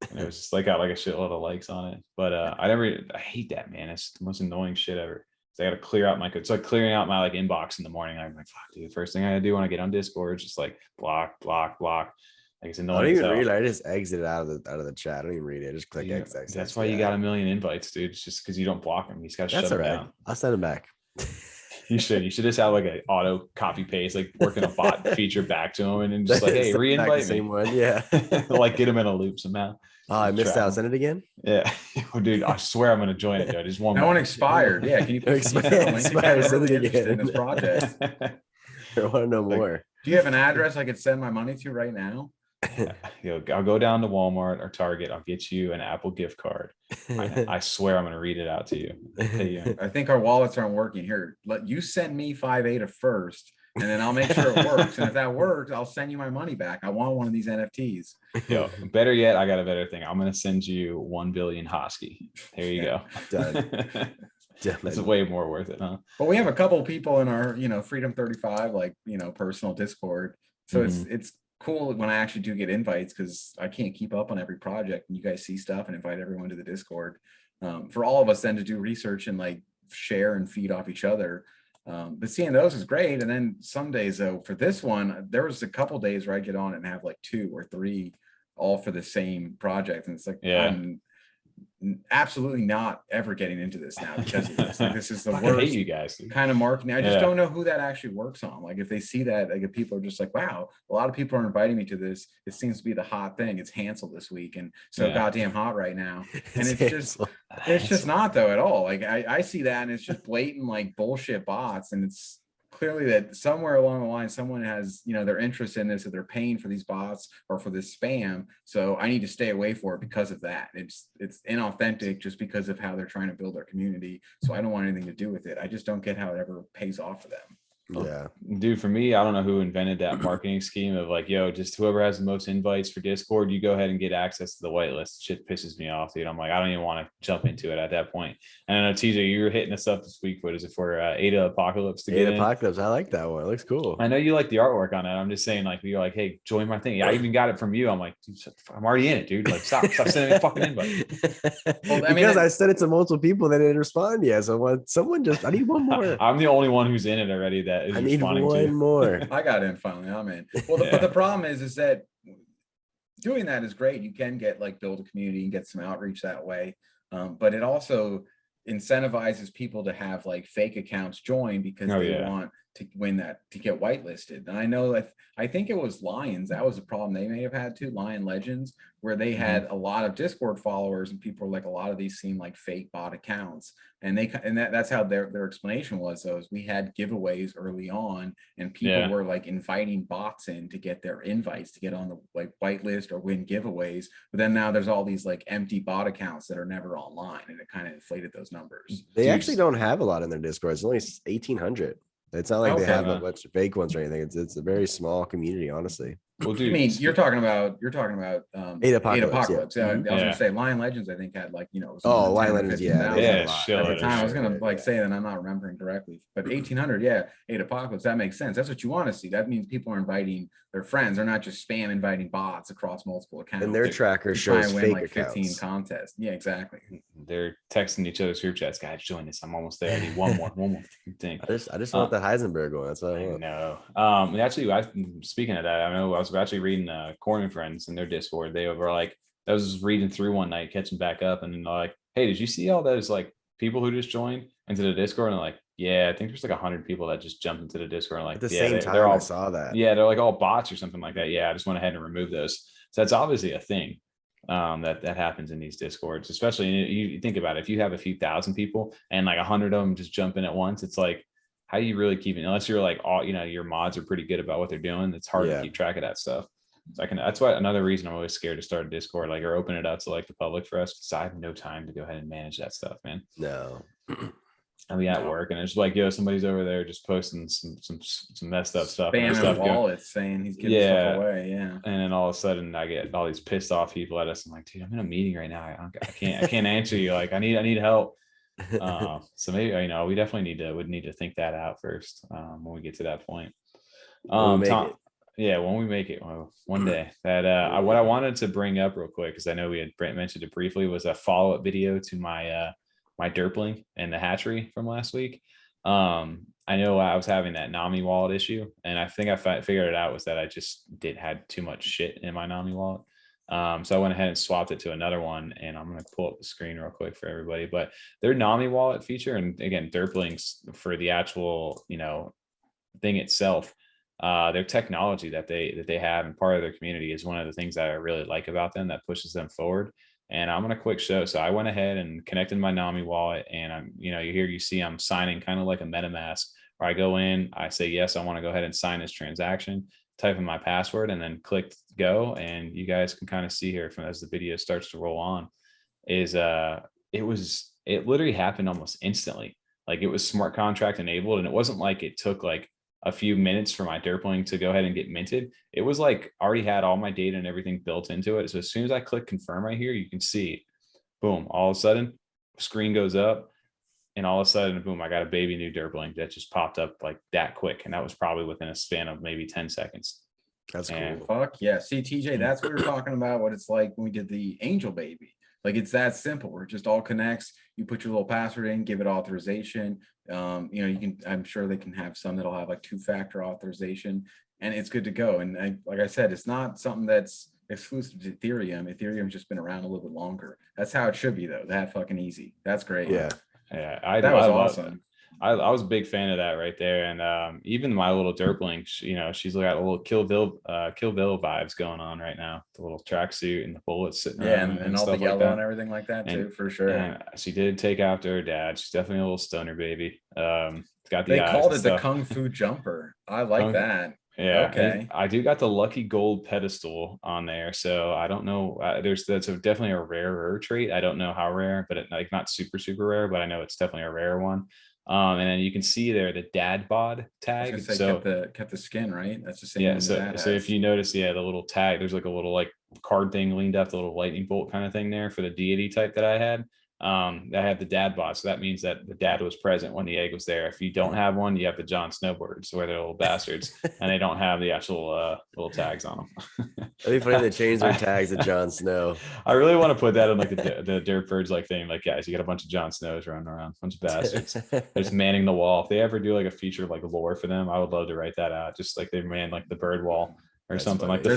And it was just like got like a shitload of likes on it. But I hate that, man. It's the most annoying shit ever. So I got to clear out it's like clearing out my like inbox in the morning. I'm like, fuck, dude. The first thing I gotta do when I get on Discord is just like block. Like it's annoying. I don't even read it. I just exit out of the chat. I don't even read it. I just click exit. That's why you got a million invites, dude. It's just because you don't block them. You just got to shut them down. I'll send them back. You should just have like an auto copy paste, like working a bot feature back to them, and then just like, hey, re-invite me. Same one, yeah. Like get them in a loop somehow. Oh, I missed out. Send it again. Yeah, dude. I swear I'm gonna join it, dude. Just one. That one expired. Yeah, can you put expired? Send it again in this project? I want to know more. Do you have an address I could send my money to right now? I'll go down to Walmart or Target. I'll get you an Apple gift card. I swear I'm going to read it out to you. I think our wallets aren't working here. Let you send me 5 ADA first, and then I'll make sure it works. And if that works, I'll send you my money back. I want one of these NFTs. Yo, better yet, I got a better thing. I'm going to send you 1 billion Hosky. There you go. Done. It's way more worth it, huh? But we have a couple people in our, Freedom 35, like, personal Discord. So it's cool when I actually do get invites, because I can't keep up on every project, and you guys see stuff and invite everyone to the Discord. For all of us then to do research and like share and feed off each other. But seeing those is great. And then some days though, for this one, there was a couple days where I get on and have like 2 or 3 all for the same project. And it's like, I'm absolutely not ever getting into this now because of this. Like, this is the worst hate you guys, kind of marketing. I just don't know who that actually works on. Like if they see that, like if people are just like, wow, a lot of people are inviting me to this. It seems to be the hot thing. It's Hansel this week, and so goddamn hot right now. And it's just not though at all. Like I see that, and it's just blatant like bullshit bots, and it's clearly that somewhere along the line someone has their interest in this, or they're paying for these bots or for this spam, so I need to stay away for it because of that. It's inauthentic just because of how they're trying to build their community, so I don't want anything to do with it. I just don't get how it ever pays off for them. Yeah, dude, for me, I don't know who invented that marketing scheme of like, yo, just whoever has the most invites for Discord, you go ahead and get access to the whitelist. Shit pisses me off, dude. I'm like, I don't even want to jump into it at that point. And I know TJ, you were hitting us up this week. What is it for? ADA Apocalypse to get in? Apocalypse. I like that one. It looks cool. I know you like the artwork on it. I'm just saying, like, you're like, hey, join my thing. I even got it from you. I'm like, dude, I'm already in it, dude. Like, stop sending me a fucking invite. Well, because I sent it to multiple people that didn't respond yet. So I need one more. I'm the only one who's in it already that is responding to. One more. I got in finally. I'm in. Well, but the problem is that doing that is great. You can get build a community and get some outreach that way. But it also incentivizes people to have fake accounts join because they want to win that, to get whitelisted. And I know that I think it was Lions. That was a problem they may have had too, Lion Legends, where they had a lot of Discord followers, and people were like, a lot of these seem like fake bot accounts. And that's how their explanation was. So we had giveaways early on, and people were inviting bots in to get their invites to get on the whitelist or win giveaways. But then now there's all these empty bot accounts that are never online, and it kind of inflated those numbers. They actually don't have a lot in their Discord. It's only 1,800. It's not like they have a bunch of fake ones or anything. It's a very small community, honestly. Well, dude, I mean, you're talking about 8 Apocalypse. Yeah. I was gonna say Lion Legends, I think had Lion Legends, at the time. I was gonna say that I'm not remembering correctly, but 1,800, 8 Apocalypse, that makes sense. That's what you want to see. That means people are inviting their friends. They're not just spam inviting bots across multiple accounts. And their tracker shows fake accounts. 15 contests. Yeah, exactly. They're texting each other's group chats. Guys, join this. I'm almost there. I need one more thing. I just want that Heisenberg one. That's what I want. No. Actually, speaking of that, I know I was actually reading Corn and Friends in their Discord. They were like, I was reading through one night, catching back up, and then they're like, hey, did you see all those people who just joined into the Discord? And I think there's 100 people that just jumped into the Discord. And at the same time, I saw that. Yeah, they're all bots or something like that. Yeah, I just went ahead and removed those. So that's obviously a thing that happens in these Discords, especially you think about it. If you have a few thousand people and 100 of them just jump in at once, it's how do you really keep it? Unless you're like all, your mods are pretty good about what they're doing. It's hard to keep track of that stuff. So that's why another reason I'm always scared to start a Discord, like, or open it up to like the public for us, because I have no time to go ahead and manage that stuff, man. No. I'll be at work and it's like, somebody's over there just posting some messed up stuff. Spamming wallets saying he's giving stuff away. Yeah. And then all of a sudden I get all these pissed off people at us. I'm like, dude, I'm in a meeting right now. I can't answer you. Like, I need help. So maybe, we definitely would need to think that out first when we get to that point. When we make it, one day. That what I wanted to bring up real quick, because I know we had mentioned it briefly, was a follow-up video to my my Derpling and the Hatchery from last week. I know I was having that Nami wallet issue, and I think I figured it out was that I just had too much shit in my Nami wallet. So I went ahead and swapped it to another one, and I'm going to pull up the screen real quick for everybody. But their Nami wallet feature, and again, Derplings for the actual, thing itself, their technology that they have and part of their community is one of the things that I really like about them that pushes them forward. And I'm going to quick show. So I went ahead and connected my Nami wallet, and I'm, you see I'm signing kind of like a MetaMask, where I go in, I say, yes, I want to go ahead and sign this transaction, type in my password, and then click go. And you guys can kind of see here as the video starts to roll on is it literally happened almost instantly. Like, it was smart contract enabled, and it wasn't like it took like a few minutes for my Derpling to go ahead and get minted. It was like already had all my data and everything built into it. So as soon as I click confirm right here, you can see, boom, all of a sudden screen goes up, and all of a sudden, boom, I got a baby new Derpling that just popped up like that quick. And that was probably within a span of maybe 10 seconds. That's cool. Fuck yeah. See, TJ, that's what we were talking about, what it's like when we did the angel baby. Like, it's that simple, where it just all connects. You put your little password in, give it authorization. You can, I'm sure they can have some that'll have like 2-factor authorization, and it's good to go. And like I said, it's not something that's exclusive to Ethereum. Ethereum's just been around a little bit longer. That's how it should be, though. That fucking easy. That's great. Yeah. That was awesome. I was a big fan of that right there. And even my little Derpling, she's got a little Kill Bill vibes going on right now. The little tracksuit and the bullets sitting around, and all the yellow and everything like that too, for sure. And she did take after her dad. She's definitely a little stoner baby. They called it the Kung Fu jumper. I like that. Yeah. Okay. I do got the lucky gold pedestal on there, so I don't know. That's definitely a rarer trait. I don't know how rare, but like not super rare, but I know it's definitely a rare one. And then you can see there the dad bod tag. So kept the skin, right? That's the same. Yeah. So if you notice, the little tag, there's like a little like card thing leaned up, the little lightning bolt kind of thing there for the deity type that I had. I had the dad bod, so that means that the dad was present when the egg was there. If you don't have one, you have the John Snowbirds, where they're little bastards, and they don't have the actual little tags on them. It'd be funny they change their tags to Jon Snow. I really want to put that in like the Derp Birds like thing. Like, guys, you got a bunch of Jon Snows running around, bunch of bastards. They're just manning the wall. If they ever do like a feature like lore for them, I would love to write that out. Just like they man like the bird wall or That's something funny. Like that.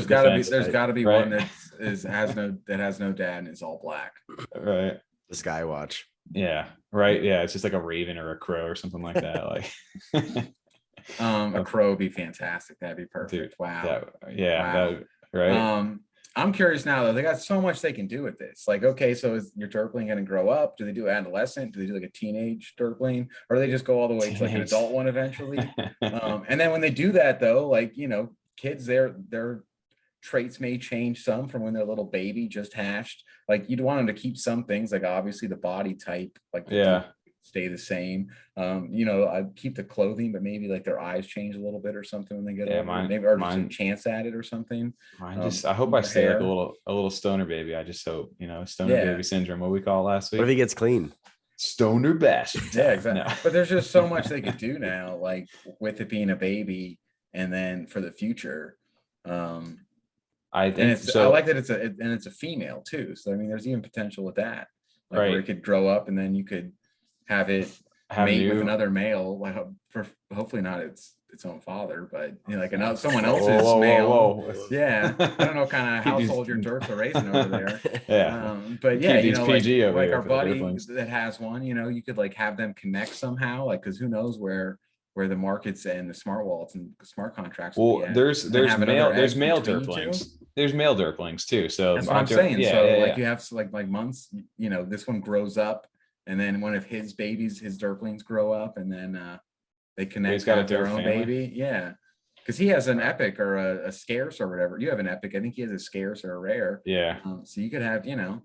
There's gotta be right? One that has no dad and is all black. Right. The Skywatch. Yeah, right. Yeah, it's just like a raven or a crow or something like that. Like a crow would be fantastic. That'd be perfect. Dude, wow. Right. I'm curious now though. They got so much they can do with this. Like, okay, so is your Derpling gonna grow up? Do they do adolescent? Do they do like a teenage Derpling? Or do they just go all the way to like an adult one eventually? And then when they do that though, like, kids, their traits may change some from when they're a little baby just hatched. Like, you'd want them to keep some things, like obviously the body type, like stay the same. I keep the clothing, but maybe like their eyes change a little bit or something when they get older. Maybe or just a chance at it or something. I hope I stay like a little stoner baby. I just hope, stoner baby syndrome, what we call it last week. What if he gets clean? Stoner bastard. Yeah, exactly. No. But there's just so much they could do now, like with it being a baby, and then for the future. I like that it's a female too. So I mean, there's even potential with that, like, right, where it could grow up and then you could have it mate with another male, like hopefully not its own father, but like someone else's male. Whoa. Yeah, I don't know what kind of household your Derps are raising over there. Yeah, but yeah, like our buddy that has one, you could like have them connect somehow, like, because who knows where the markets and the smart wallets and smart contracts. Well, there's male Derplings. There's male Derplings too. So that's what I'm saying. You have like months, this one grows up, and then one of his babies, his Derplings grow up, and then They connect got a their Derp own family? baby. Yeah. Because he has an epic or a scarce or whatever. You have an epic. I think he has a scarce or a rare. Yeah. So you could have, you know,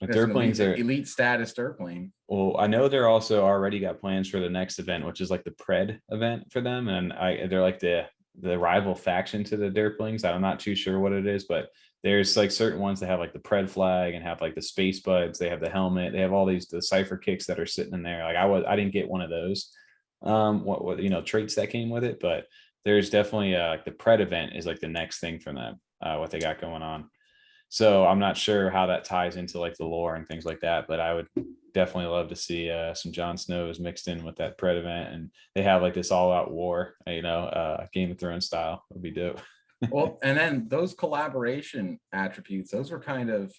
The Derplings are elite status Derpling. well, I know they're also already got plans for the next event, which is like the Pred event for them. And they're like the rival faction to the Derplings. I'm not too sure what it is, but there's like certain ones that have like the Pred flag and have like the space buds. They have the helmet. They have all the cipher kicks that are sitting in there. Like I didn't get one of those, what you know, traits that came with it, but there's definitely like the Pred event is like the next thing for them, what they got going on. So I'm not sure how that ties into like the lore and things like that, but I would definitely love to see some Jon Snows mixed in with that Pred event, and they have like this all-out war, you know, Game of Thrones style. Would be dope. Well, and then those collaboration attributes, those were kind of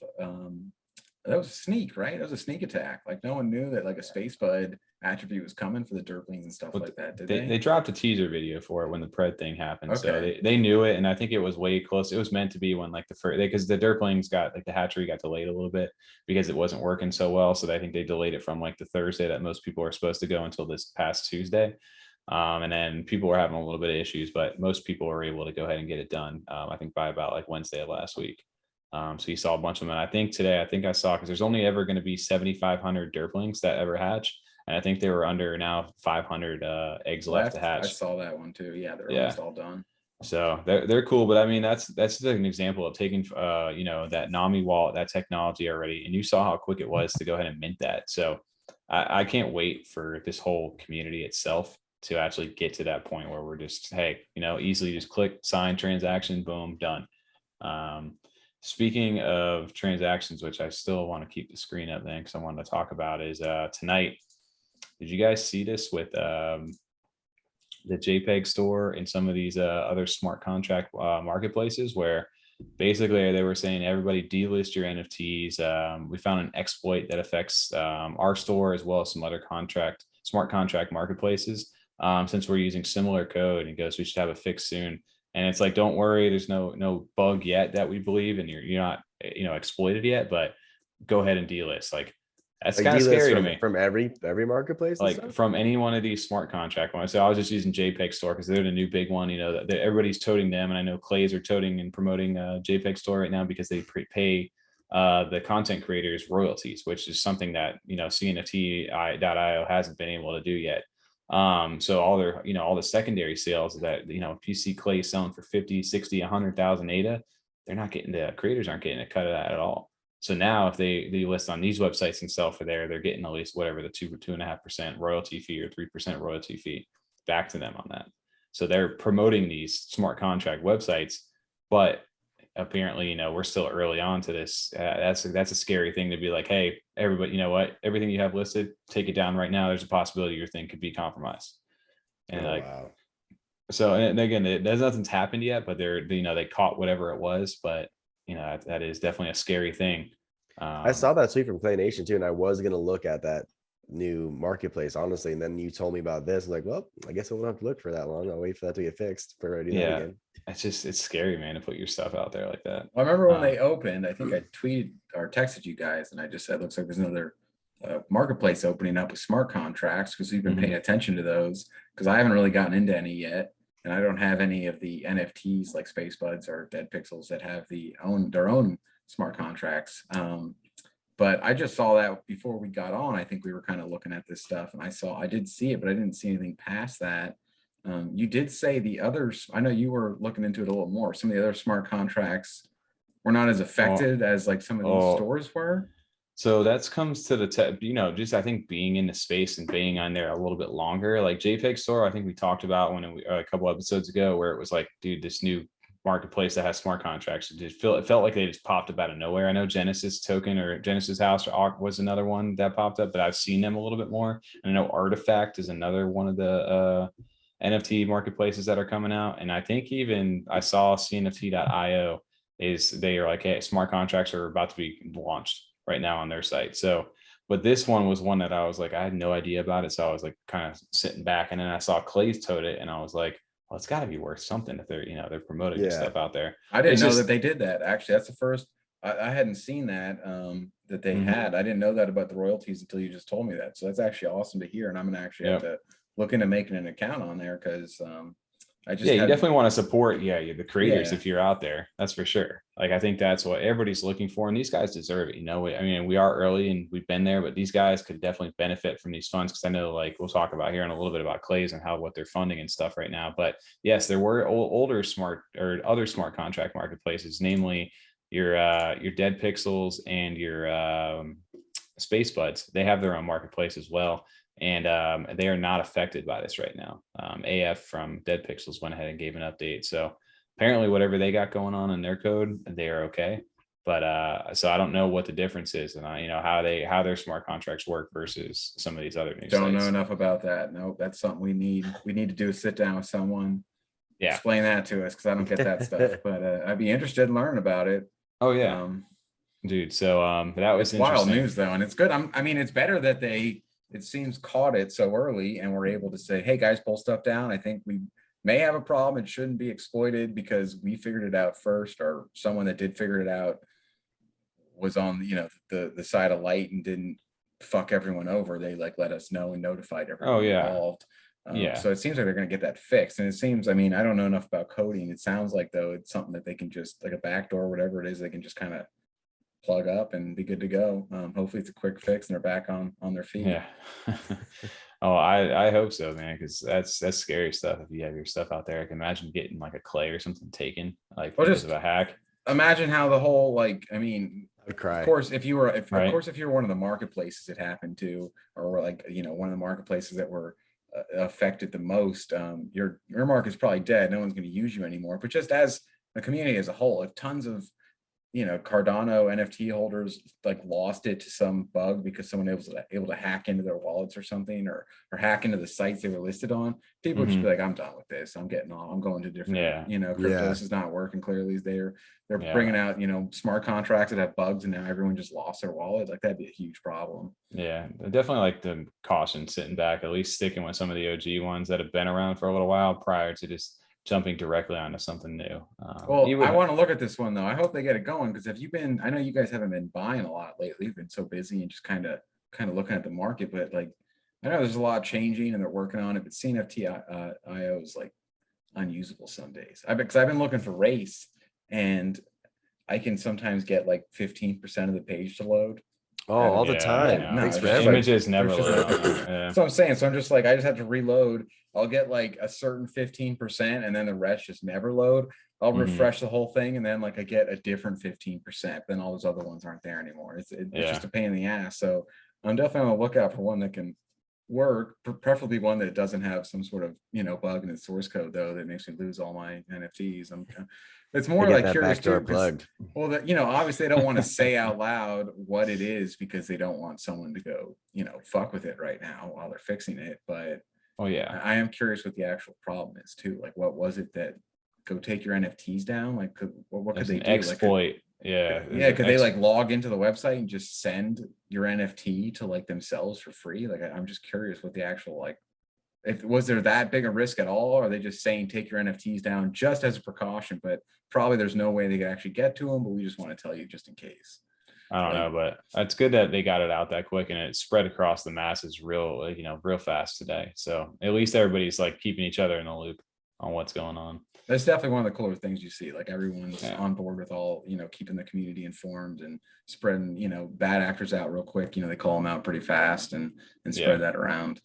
that was a sneak, right? It was a sneak attack. Like no one knew that like a space bud attribute was coming for the Derplings and stuff like that. Did they? They dropped a teaser video for it when the Pred thing happened. Okay. So they knew it, and I think it was way close. It was meant to be when like the first, because the Derplings got like the hatchery got delayed a little bit because it wasn't working so well. So I think they delayed it from like the Thursday that most people are supposed to go until this past Tuesday. And then people were having a little bit of issues, but most people were able to go ahead and get it done. I think by about like Wednesday of last week. So you saw a bunch of them. And I think today, I saw, because there's only ever going to be 7,500 Derplings that ever hatch. And I think they were under now 500 eggs left to hatch. I saw that one too. Yeah, they're almost all done. So they're cool, but I mean that's an example of taking you know, that NAMI wallet, that technology already, and you saw how quick it was to go ahead and mint that. So I can't wait for this whole community itself to actually get to that point where we're just, hey, you know, easily just click, sign, transaction, boom, done. Speaking of transactions, which I still want to keep the screen up then because I wanted to talk about, is tonight. Did you guys see this with the jpg.store and some of these other smart contract marketplaces where basically they were saying everybody delist your NFTs. We found an exploit that affects our store as well as some other smart contract marketplaces. Since we're using similar code, and goes, we should have a fix soon. And it's like, don't worry, there's no bug yet that we believe, and you're not, you know, exploited yet, but go ahead and delist. Like that's kind of scary to me. From every marketplace, like from any one of these smart contract ones. So I was just using jpg.store because they're the new big one. You know, that everybody's toting them, and I know Clays are toting and promoting jpg.store right now because they pay the content creators royalties, which is something that, you know, CNFT.io hasn't been able to do yet. So all their, you know, all the secondary sales that, you know, if you see Clay selling for 50, 60, 100,000 ADA, they're not getting, the creators aren't getting a cut of that at all. So now if they list on these websites and sell for there, they're getting at least whatever the 2 or 2.5% royalty fee or 3% royalty fee back to them on that. So they're promoting these smart contract websites, but apparently, you know, we're still early on to this. That's a scary thing to be like, hey, everybody, you know what, everything you have listed, take it down right now. There's a possibility your thing could be compromised. And wow. So, and again, there's nothing's happened yet, but they're, you know, they caught whatever it was, but you know, that is definitely a scary thing. I saw that tweet from Clay Nation too, and I was going to look at that new marketplace, honestly. And then you told me about this. I'm like, well, I guess I won't have to look for that long. I'll wait for that to get fixed before I do that again. It's scary, man, to put your stuff out there like that. I remember when they opened, I think I tweeted or texted you guys, and I just said, looks like there's another marketplace opening up with smart contracts, because we've been paying attention to those, because I haven't really gotten into any yet. And I don't have any of the NFTs like Space Buds or Dead Pixels that have their own smart contracts. But I just saw that before we got on. I think we were kind of looking at this stuff, and I did see it, but I didn't see anything past that. You did say the others, I know you were looking into it a little more. Some of the other smart contracts were not as affected as like some of these stores were. So that comes to the, you know, just I think being in the space and being on there a little bit longer, like jpg.store, I think we talked about when a couple episodes ago, where it was like, dude, this new marketplace that has smart contracts, it felt like they just popped up out of nowhere. I know Genesis Token or Genesis House was another one that popped up, but I've seen them a little bit more. And I know Artifact is another one of the NFT marketplaces that are coming out. And I think even I saw CNFT.io they are like, hey, smart contracts are about to be launched right now on their site. So, but this one was one that I was like, I had no idea about it. So I was like kind of sitting back, and then I saw Clay's tote it, and I was like, well, it's got to be worth something if they're, you know, they're promoting this stuff out there. I didn't know that they did that. Actually, that's the first, I hadn't seen that, that they had. I didn't know that about the royalties until you just told me that. So that's actually awesome to hear. And I'm going to actually have to looking to making an account on there because I just you definitely want to support the creators Yeah. if you're out there. That's for sure. Like I think that's what everybody's looking for, and these guys deserve it. I mean, we are early and we've been there, but these guys could definitely benefit from these funds because I know, like, we'll talk about here in a little bit about Clay's and what they're funding and stuff right now. But yes, there were older smart or other smart contract marketplaces, namely your Dead Pixels and your Space Buds. They have their own marketplace as well. And they are not affected by this right now. AF from Dead Pixels went ahead and gave an update. So apparently whatever they got going on in their code, they are okay. But so I don't know what the difference is and how their smart contracts work versus some of these other new don't sites. know enough about that. No, that's something we need to do is sit down with someone. Yeah. Explain that to us because I don't get that stuff. But I'd be interested in learning about it. Oh yeah. Dude. So that was wild news though, and it's good. I mean, it's better that it seems caught it so early and we're able to say, hey guys, pull stuff down. I think we may have a problem. It shouldn't be exploited because we figured it out first, or someone that did figure it out was on the side of light and didn't fuck everyone over. They let us know and notified everyone involved. So it seems like they're going to get that fixed. And it seems, I mean, I don't know enough about coding. It sounds like though it's something that they can just, like a backdoor, whatever it is, they can just kind of plug up and be good to go. Hopefully it's a quick fix and they're back on their feet. Yeah. Oh, I hope so, man, because that's scary stuff. If you have your stuff out there, I can imagine getting like a Clay or something taken, like because of a hack. Imagine how the whole, like, I mean, I'd cry. Of course, if you were one of the marketplaces it happened to, or like one of the marketplaces that were affected the most, your market's probably dead. No one's going to use you anymore. But just as a community as a whole, if tons of Cardano NFT holders like lost it to some bug because someone was able to hack into their wallets or something, or hack into the sites they were listed on, people would just be like, I'm done with this. I'm getting off. I'm going to different, crypto. This is not working. Clearly they're bringing out, smart contracts that have bugs and now everyone just lost their wallet. Like that'd be a huge problem. Yeah, definitely like the caution sitting back, at least sticking with some of the OG ones that have been around for a little while prior to just jumping directly onto something new. I want to look at this one though. I hope they get it going because I know you guys haven't been buying a lot lately. You've been so busy and just kind of looking at the market, but like I know there's a lot changing and they're working on it. But CNFT IO is like unusable some days. Because I've been looking for race and I can sometimes get like 15% of the page to load. All the time. No, images never load. So I'm saying, I just have to reload. I'll get like a certain 15% and then the rest just never load. I'll refresh the whole thing and then like I get a different 15%. Then all those other ones aren't there anymore. It's just a pain in the ass. So I'm definitely on the lookout for one that can work, preferably one that doesn't have some sort of bug in its source code though that makes me lose all my NFTs. It's more like curious too. Well, that obviously they don't want to say out loud what it is because they don't want someone to go fuck with it right now while they're fixing it. But I am curious what the actual problem is too. Like, what was it that go take your NFTs down? Like, what could they do? Exploit. Could they like log into the website and just send your NFT to like themselves for free? Like, I'm just curious what the actual was there that big a risk at all? Or are they just saying take your NFTs down just as a precaution? But probably there's no way they could actually get to them. But we just want to tell you just in case. I don't know, but it's good that they got it out that quick and it spread across the masses real fast today. So at least everybody's like keeping each other in the loop on what's going on. That's definitely one of the cooler things you see. Like everyone's on board with all, keeping the community informed and spreading, bad actors out real quick. They call them out pretty fast and spread that around.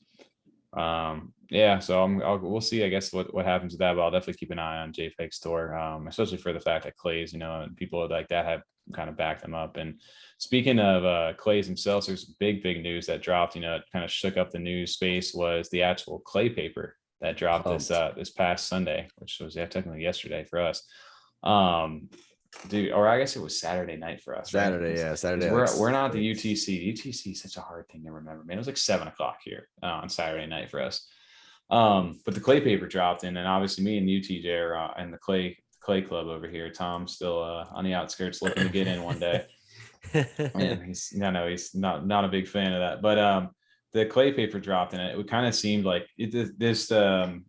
So we'll see, I guess, what happens with that, but I'll definitely keep an eye on jpg.store, especially for the fact that Clays, and people like that have kind of backed them up. And speaking of Clays themselves, there's big news that dropped, it kind of shook up the news space, was the actual Clay paper that dropped this past Sunday, which was technically yesterday for us. Or I guess it was Saturday night for us. Saturday. We're not the UTC. UTC is such a hard thing to remember, man. It was like 7:00 here on Saturday night for us. But the Clay paper dropped in, and obviously me and UTJ are in the Clay Club over here. Tom's still on the outskirts looking to get in one day. And he's not a big fan of that. But the Clay paper dropped, and it kind of seemed like Claymates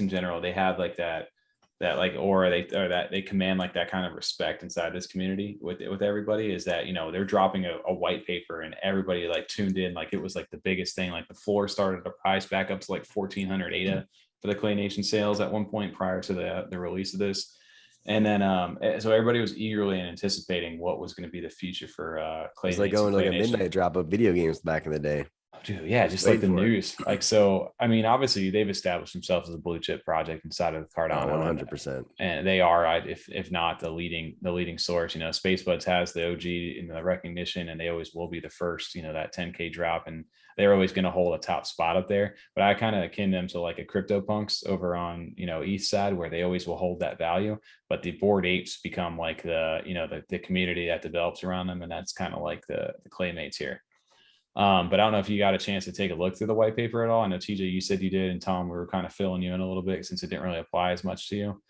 in general, they have like that that like, or that they command like that kind of respect inside this community with everybody, is that, you know, they're dropping a white paper and everybody like tuned in, like it was like the biggest thing. Like the floor started to price back up to like 1,400 ADA for the Clay Nation sales at one point prior to the release of this. And then so everybody was eagerly anticipating what was going to be the future for Clay. It's like going to like a midnight drop of video games back in the day. Dude, yeah, just like the news. Like, so, I mean, obviously they've established themselves as a blue chip project inside of Cardano. 100%. And they are, if not the leading source. You know, SpaceBuds has the OG in the recognition, and they always will be the first, you know, that 10K drop, and they're always going to hold a top spot up there. But I kind of akin them to like a CryptoPunks over on, you know, East side, where they always will hold that value. But the Bored Apes become like the, you know, the community that develops around them, and that's kind of like the Claymates here. But I don't know if you got a chance to take a look through the white paper at all. I know TJ, you said you did, and Tom, we were kind of filling you in a little bit since it didn't really apply as much to you.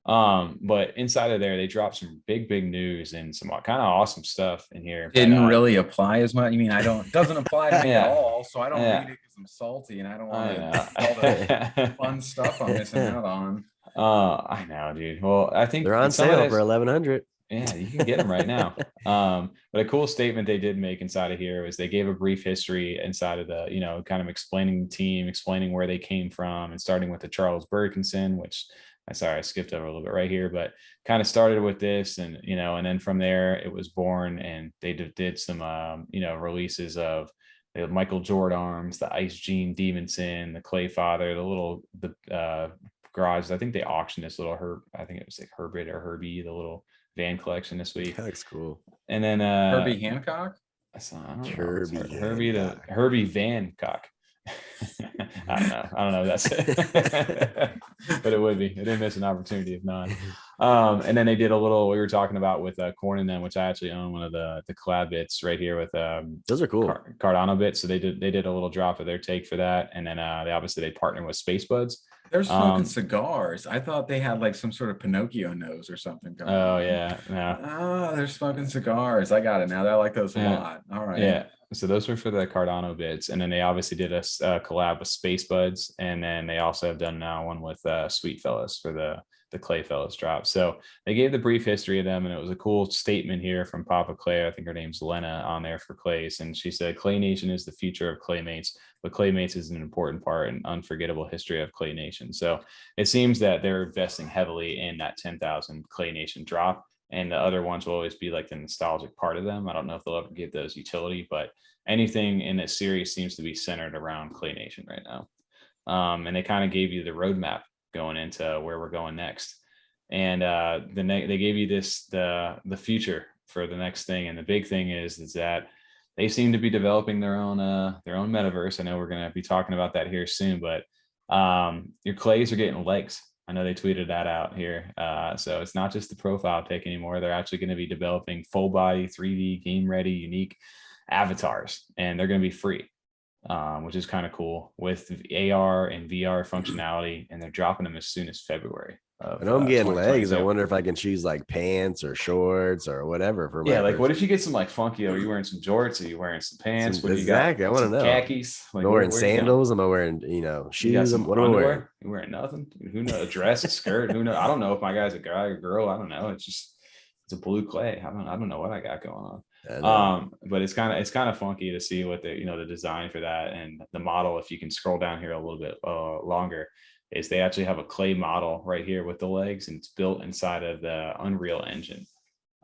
But inside of there, they dropped some big news and some kind of awesome stuff in here. Didn't really apply as much. You mean, doesn't apply to me at all. So I don't read it because I'm salty and I don't want all the fun stuff I'm missing out on. I know, dude. Well, I think they're on sale for 1,100. Yeah, you can get them right now. But a cool statement they did make inside of here was they gave a brief history inside of the, you know, kind of explaining the team, explaining where they came from, and starting with the Charles Berkinson, which I skipped over a little bit right here, but kind of started with this, and, you know, and then from there it was born, and they did some, you know, releases of the Michael Jordarms, the Ice Gene Demonson, the Clay Father, the garage. I think they auctioned this little I think it was like Herbert or Herbie, the little van collection this week. That looks cool. And then Herbie Hancock? Herbie Vancock. I don't know. That's it. But it would be. It didn't miss an opportunity if not. And then they did a little, we were talking about with Corn and them, which I actually own one of the collab bits right here with those are cool Cardano bits. So they did a little drop of their take for that. And then they partnered with SpaceBuds. They're smoking cigars. I thought they had like some sort of Pinocchio nose or something going on. Yeah. No. Oh, they're smoking cigars. I got it now. I like those a lot. All right. Yeah. So those were for the Cardano bits. And then they obviously did a collab with SpaceBuds. And then they also have done now one with Sweet Fellas for the Clay Fellas drop. So they gave the brief history of them, and it was a cool statement here from Papa Clay. I think her name's Lena on there for Clays. And she said, Clay Nation is the future of Claymates, but Claymates is an important part and unforgettable history of Clay Nation. So it seems that they're investing heavily in that 10,000 Clay Nation drop. And the other ones will always be like the nostalgic part of them. I don't know if they'll ever give those utility, but anything in this series seems to be centered around Clay Nation right now. And they kind of gave you the roadmap going into where we're going next. And they gave you the future for the next thing. And the big thing is that they seem to be developing their own metaverse. I know we're going to be talking about that here soon, but your clays are getting legs. I know they tweeted that out here. So it's not just the profile pic anymore. They're actually going to be developing full body, 3D, game ready, unique avatars, and they're going to be free, which is kind of cool with AR and VR functionality. And they're dropping them as soon as February. I know I'm getting legs. I wonder if I can choose like pants or shorts or whatever for my like, what if you get some like funky? Are you wearing some jorts? Are you wearing some pants? What exactly. I want to know. Khakis. Like, am I wearing sandals? Am I wearing shoes? What am I wearing? You wearing nothing? Who knows? A dress, a skirt? Who knows? I don't know if my guy's a guy or girl. I don't know. It's a blue clay. I don't know what I got going on. But it's kind of funky to see what the design for that, and the model. If you can scroll down here a little bit longer, is they actually have a clay model right here with the legs, and it's built inside of the Unreal Engine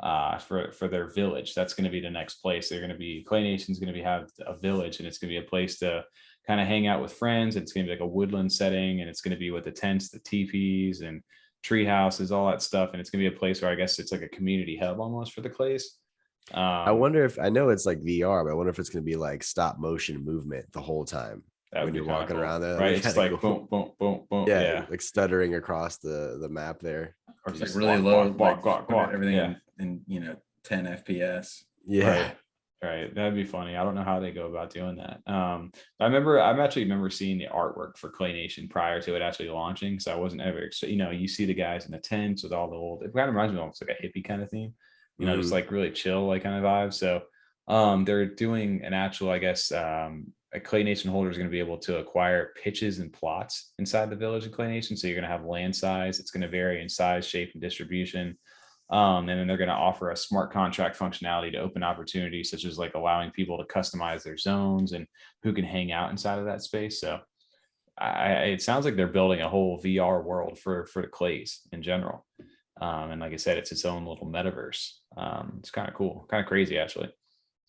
for their village. That's going to be the next place. They're going to be, Clay Nation's going to have a village, and it's going to be a place to kind of hang out with friends. It's going to be like a woodland setting, and it's going to be with the tents, the teepees, and tree houses, all that stuff. And it's going to be a place where I guess it's like a community hub almost for the clays. I wonder if, I know it's like VR, but I wonder if it's going to be like stop motion movement the whole time. When you're walking around there, right? It's like boom, boom, boom, boom. Yeah, like stuttering across the map there. Or just like really low, everything in 10 FPS. Yeah, right. That'd be funny. I don't know how they go about doing that. I actually remember seeing the artwork for Clay Nation prior to it actually launching, so I wasn't ever. You see the guys in the tents with all the old. It kind of reminds me of almost like a hippie kind of theme. Just like really chill, like kind of vibe. So they're doing an actual, I guess, a Clay Nation holder is going to be able to acquire pitches and plots inside the village of Clay Nation. So you're going to have land size. It's going to vary in size, shape, and distribution. And then they're going to offer a smart contract functionality to open opportunities, such as like allowing people to customize their zones and who can hang out inside of that space. So it sounds like they're building a whole VR world for the clays in general. And like I said, it's its own little metaverse. It's kind of cool, kind of crazy, actually,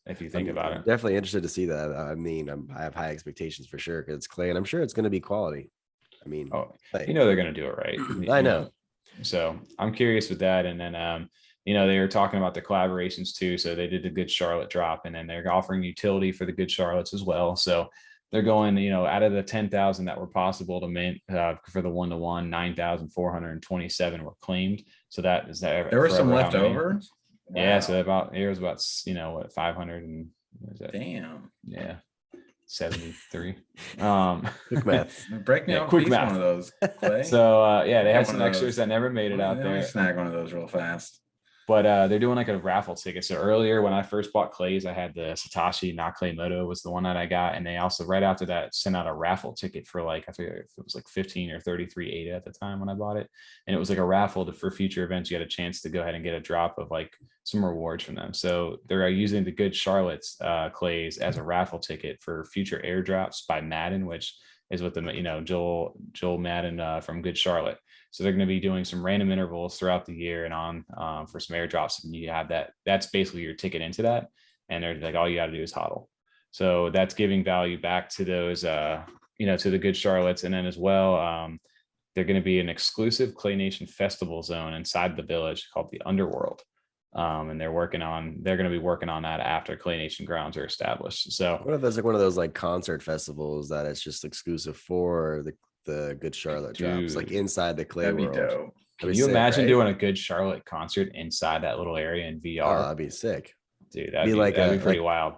if you think about it. Definitely interested to see that. I mean, I have high expectations for sure because it's clay, and I'm sure it's going to be quality. I mean, they're going to do it right. I know. So I'm curious with that. And then, they were talking about the collaborations too. So they did the Good Charlotte drop, and then they're offering utility for the Good Charlottes as well. So they're going, out of the 10,000 that were possible to mint for the 1-to-1, 9,427 were claimed. So that is that. There were some left over. Wow. Yeah. So it was about 500 and damn. Yeah. 73. Quick math. Break me quick math. One of those. Clay. So they have some extras that never made it out there. Snag one of those real fast. But they're doing like a raffle ticket. So earlier when I first bought clays, I had the Satoshi Nakamoto was the one that I got. And they also right after that sent out a raffle ticket for like, I think it was like 15 or 33 ADA at the time when I bought it. And it was like a raffle for future events. You had a chance to go ahead and get a drop of like some rewards from them. So they're using the Good Charlotte's clays as a raffle ticket for future airdrops by Madden, which is with the, Joel Madden from Good Charlotte. So they're going to be doing some random intervals throughout the year and on for some airdrops. And you have that. That's basically your ticket into that. And they're like, all you got to do is hodl. So that's giving value back to those, to the Good Charlottes. And then as well, they're going to be an exclusive Clay Nation festival zone inside the village called the Underworld. And they're going to be working on that after Clay Nation grounds are established. So what if there's like one of those like concert festivals that it's just exclusive for the Good Charlotte drops, like inside the clay world? Dope. Can you imagine doing a Good Charlotte concert inside that little area in VR? Oh, that'd be sick. Dude, that'd be pretty wild.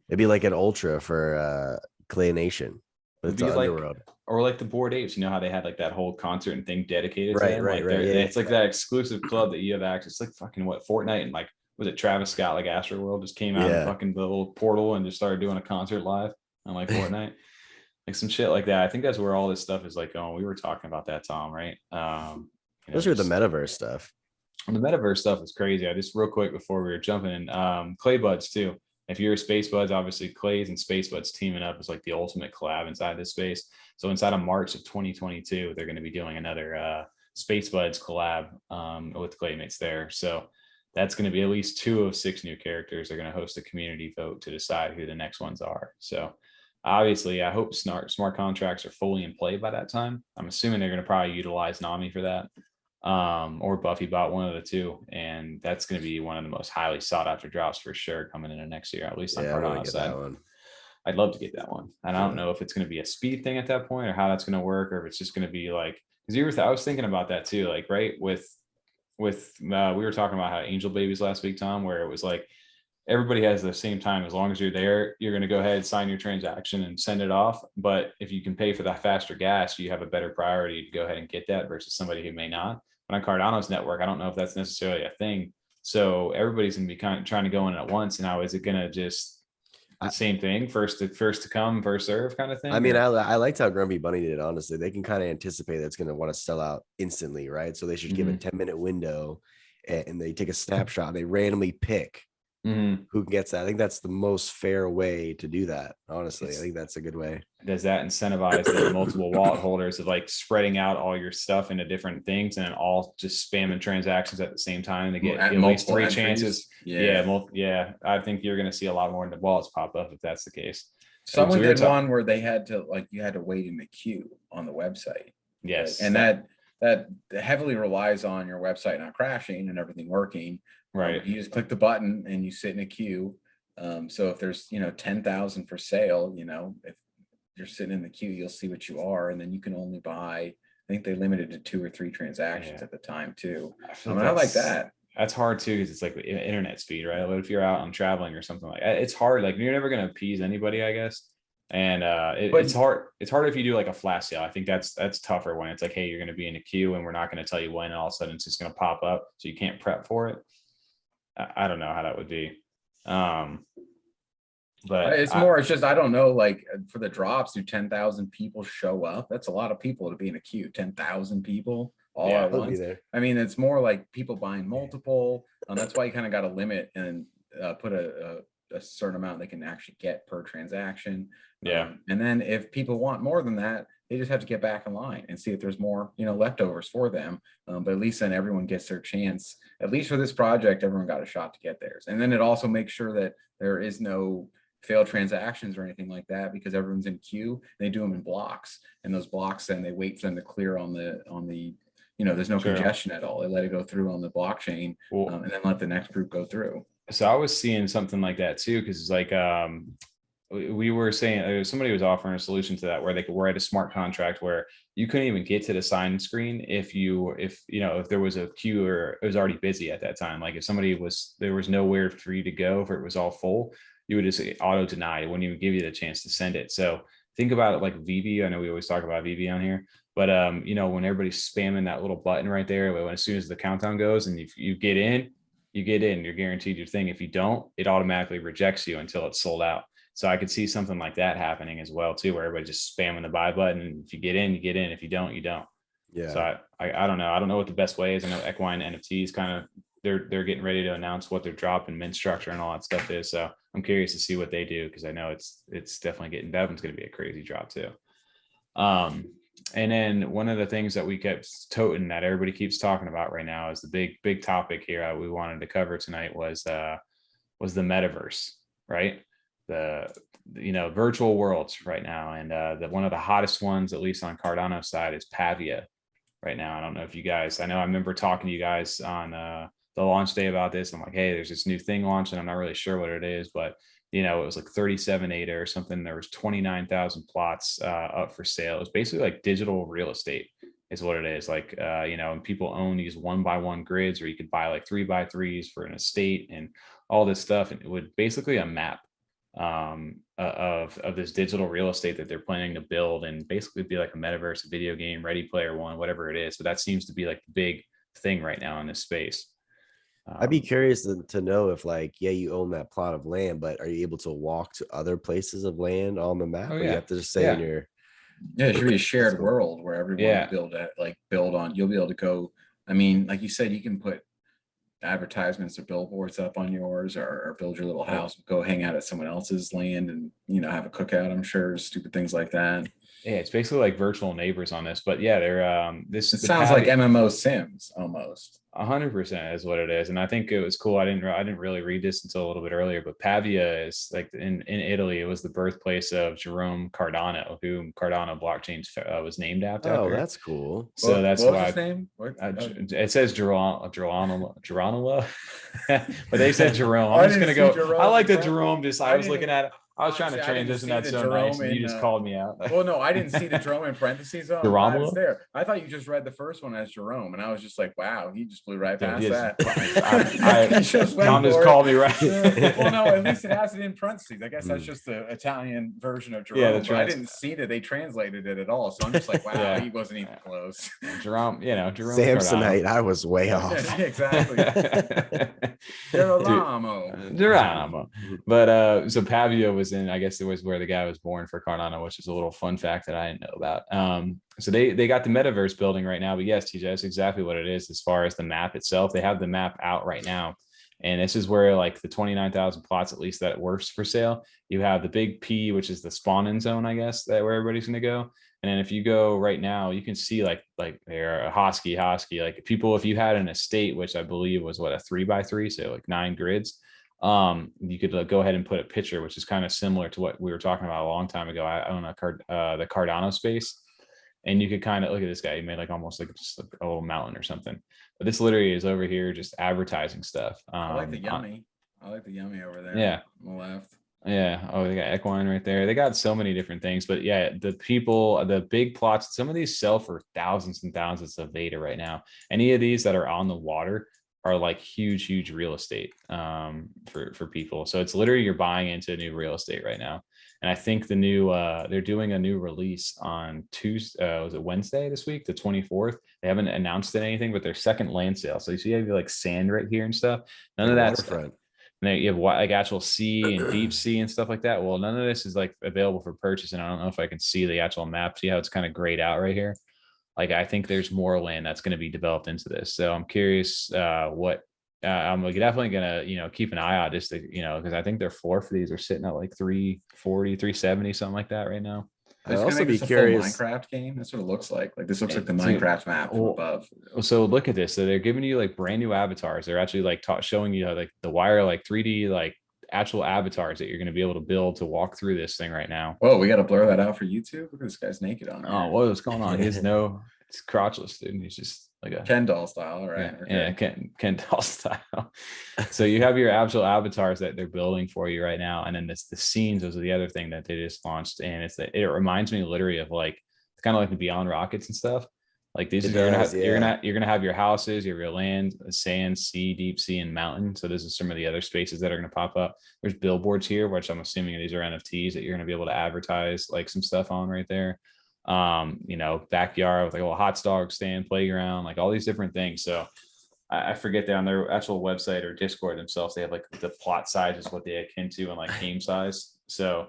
It'd be like an ultra for Clay Nation. But it's Underworld. Or like the Bored Apes, how they had like that whole concert and thing dedicated to them? Right. It's like that exclusive club that you have access. It's like fucking Fortnite, and like was it Travis Scott like Astroworld just came out of fucking the little portal and just started doing a concert live on like Fortnite. Like some shit like that. I think that's where all this stuff is like going. We were talking about that, Tom, right? Especially with the metaverse stuff. The metaverse stuff is crazy. I just real quick before we were jumping in, Clay Buds too. If you're a Space Buds, obviously Clays and Space Buds teaming up is like the ultimate collab inside this space. So inside of March of 2022, they're going to be doing another Space Buds collab with Claymates there. So that's going to be at least 2 of 6 new characters. They're going to host a community vote to decide who the next ones are. So obviously, I hope smart contracts are fully in play by that time. I'm assuming they're going to probably utilize Nami for that, or Buffy bot, one of the two, and that's going to be one of the most highly sought after drops for sure coming into next year. At least on Cardano's side. I'd love to get that one, and I don't know if it's going to be a speed thing at that point or how that's going to work, or if it's just going to be like, because I was thinking about that too, like right with we were talking about how angel babies last week, Tom, where it was like, everybody has the same time. As long as you're there, you're going to go ahead, sign your transaction and send it off. But if you can pay for that faster gas, you have a better priority to go ahead and get that versus somebody who may not. But on Cardano's network, I don't know if that's necessarily a thing. So everybody's going to be kind of trying to go in at once. And how is it going to just the same thing? First to come, first serve kind of thing? I mean, I liked how Grumpy Bunny did it, honestly. They can kind of anticipate that it's going to want to sell out instantly, right? So they should give a 10-minute window and they take a snapshot and they randomly pick who gets that. I think that's the most fair way to do that. Honestly, I think that's a good way. Does that incentivize the multiple wallet holders of like spreading out all your stuff into different things and then all just spamming transactions at the same time to get at least 3 chances? Yeah. I think you're going to see a lot more in the wallets pop up if that's the case. Someone did one where they had to you had to wait in the queue on the website. Yes, and that heavily relies on your website not crashing and everything working. Right. You just click the button and you sit in a queue. So if there's 10,000 for sale, if you're sitting in the queue, you'll see what you are, and then you can only buy. I think they limited to 2 or 3 transactions at the time too. I like that. That's hard too, because it's like internet speed, right? But if you're out on traveling or something like that, it's hard. Like you're never going to appease anybody, I guess. And it's hard. It's hard if you do like a flash sale. I think that's tougher when it's like, hey, you're going to be in a queue and we're not going to tell you when, and all of a sudden it's just going to pop up, so you can't prep for it. I don't know how that would be. But it's just, I don't know, like for the drops, do 10,000 people show up? That's a lot of people to be in a queue. 10,000 people all at once. I mean, it's more like people buying multiple. That's why you kind of got to limit and put a certain amount they can actually get per transaction. And then if people want more than that, they just have to get back in line and see if there's more, leftovers for them. But at least then everyone gets their chance. At least for this project, everyone got a shot to get theirs. And then it also makes sure that there is no failed transactions or anything like that, because everyone's in queue. They do them in blocks, and those blocks, then they wait for them to clear on the there's no congestion at all. They let it go through on the blockchain, and then let the next group go through. So I was seeing something like that too, because it's like we were saying somebody was offering a solution to that where they could write a smart contract where you couldn't even get to the sign screen if there was a queue or it was already busy at that time. Like if there was nowhere for you to go, if it was all full, you would just auto deny. It wouldn't even give you the chance to send it. So think about it like VV. I know we always talk about VV on here, but when everybody's spamming that little button right there, as soon as the countdown goes and if you get in, you're guaranteed your thing. If you don't, it automatically rejects you until it's sold out. So I could see something like that happening as well too, where everybody's just spamming the buy button. And if you get in, you get in. If you don't, you don't. Yeah. So I don't know. I don't know what the best way is. I know Equine NFTs kind of they're getting ready to announce what their drop and mint structure and all that stuff is. So I'm curious to see what they do, because I know it's definitely getting that one's going to be a crazy drop too. And then one of the things that we kept toting that everybody keeps talking about right now is the big topic here we wanted to cover tonight was the metaverse, right? The virtual worlds right now, and one of the hottest ones, at least on Cardano side, is Pavia right now. I don't know if you guys, I remember talking to you guys on the launch day about this. I'm like, hey, there's this new thing launching. I'm not really sure what it is, but it was like 37 ADA or something. There was 29,000 plots up for sale. It's basically like digital real estate is what it is. Like, and people own these 1x1 grids, or you could buy like 3x3s for an estate and all this stuff. And it would basically a map of this digital real estate that they're planning to build, and basically be like a metaverse, a video game, Ready Player One, whatever it is. So that seems to be like the big thing right now in this space. I'd be curious to know if, like, you own that plot of land, but are you able to walk to other places of land on the map? Or you have to just say in your it should be a shared world where everyone build on. You'll be able to go. I mean, like you said, you can put advertisements or billboards up on yours, or build your little house, go hang out at someone else's land and have a cookout. I'm sure stupid things like that. Yeah, it's basically like virtual neighbors on this, but they're it sounds like MMO Sims almost. 100% is what it is. And I think it was cool. I didn't really read this until a little bit earlier, but Pavia is like in Italy. It was the birthplace of Jerome Cardano, who Cardano blockchain was named after. Oh, that's cool. So that's what why his name? It says Geronimo, but they said Jerome. I'm just gonna go. Jerome, I like the Jerome. I was looking at it. I was trying to transition that so nice, and you just called me out. Well, no, I didn't see the Jerome in parentheses. Oh, it's there. I thought you just read the first one as Jerome, and I was just like, wow, he just flew right past that. Tom just called me right. Well, no, at least it has it in parentheses. I guess that's just the Italian version of Jerome. Yeah, I didn't see that they translated it at all, so I'm just like, wow, he wasn't even close. Jerome, Jerome Samsonite. I was way off. Exactly. Geronimo. But so Pavia was I guess it was where the guy was born for Cardano, which is a little fun fact that I didn't know about. So they got the metaverse building right now, but yes, TJ, that's exactly what it is. As far as the map itself, they have the map out right now. And this is where like the 29,000 plots, at least that works for sale. You have the big P, which is the spawn-in zone, I guess, that where everybody's going to go. And then if you go right now, you can see like there a Hosky, like people, if you had an estate, which I believe was a 3x3, so like 9 grids, you could go ahead and put a picture, which is kind of similar to what we were talking about a long time ago. I own the Cardano space, and you could kind of look at this guy. He made like almost like just like a little mountain or something. But this literally is over here just advertising stuff. I like the Yummi. I like the Yummi over there. Yeah, on the left. Yeah. Oh, they got Equine right there. They got so many different things. But yeah, the big plots, some of these sell for thousands and thousands of Veda right now. Any of these that are on the water are like huge real estate for people. So it's literally you're buying into new real estate right now. And I think the new they're doing a new release on Tuesday. Was it Wednesday this week, the 24th? They haven't announced anything, but their second land sale. So you see, you have like sand right here and stuff. None of that stuff. And then you have like actual sea and deep sea and stuff like that. Well, none of this is like available for purchase. And I don't know if I can see the actual map. See how it's kind of grayed out right here. Like, I think there's more land that's going to be developed into this. So I'm curious what I'm definitely going to, keep an eye out just to, because I think their floor for these are sitting at like 340, 370, something like that right now. I'd also be curious. Minecraft game. That's what it looks like. Like this looks like the Minecraft map from above. So look at this. So they're giving you like brand new avatars. They're actually like showing you how like the wire, like 3D, like actual avatars that you're going to be able to build to walk through this thing right now. Oh, we got to blur that out for YouTube. Look at this guy's naked on. Oh, what's going on? He's it's crotchless, dude. He's just like a Ken doll style, right? Yeah, Ken doll style. So you have your actual avatars that they're building for you right now, and then the scenes. Those are the other thing that they just launched, and it reminds me literally of like kind of like the Beyond Rockets and stuff. Like these you're gonna have your houses, you have your land, sand, sea, deep sea, and mountain. So this is some of the other spaces that are gonna pop up. There's billboards here, which I'm assuming these are NFTs that you're gonna be able to advertise like some stuff on right there. Backyard with like a little hot dog stand, playground, like all these different things. So I forget that on their actual website or Discord themselves, they have like the plot size is what they akin to and like game size. So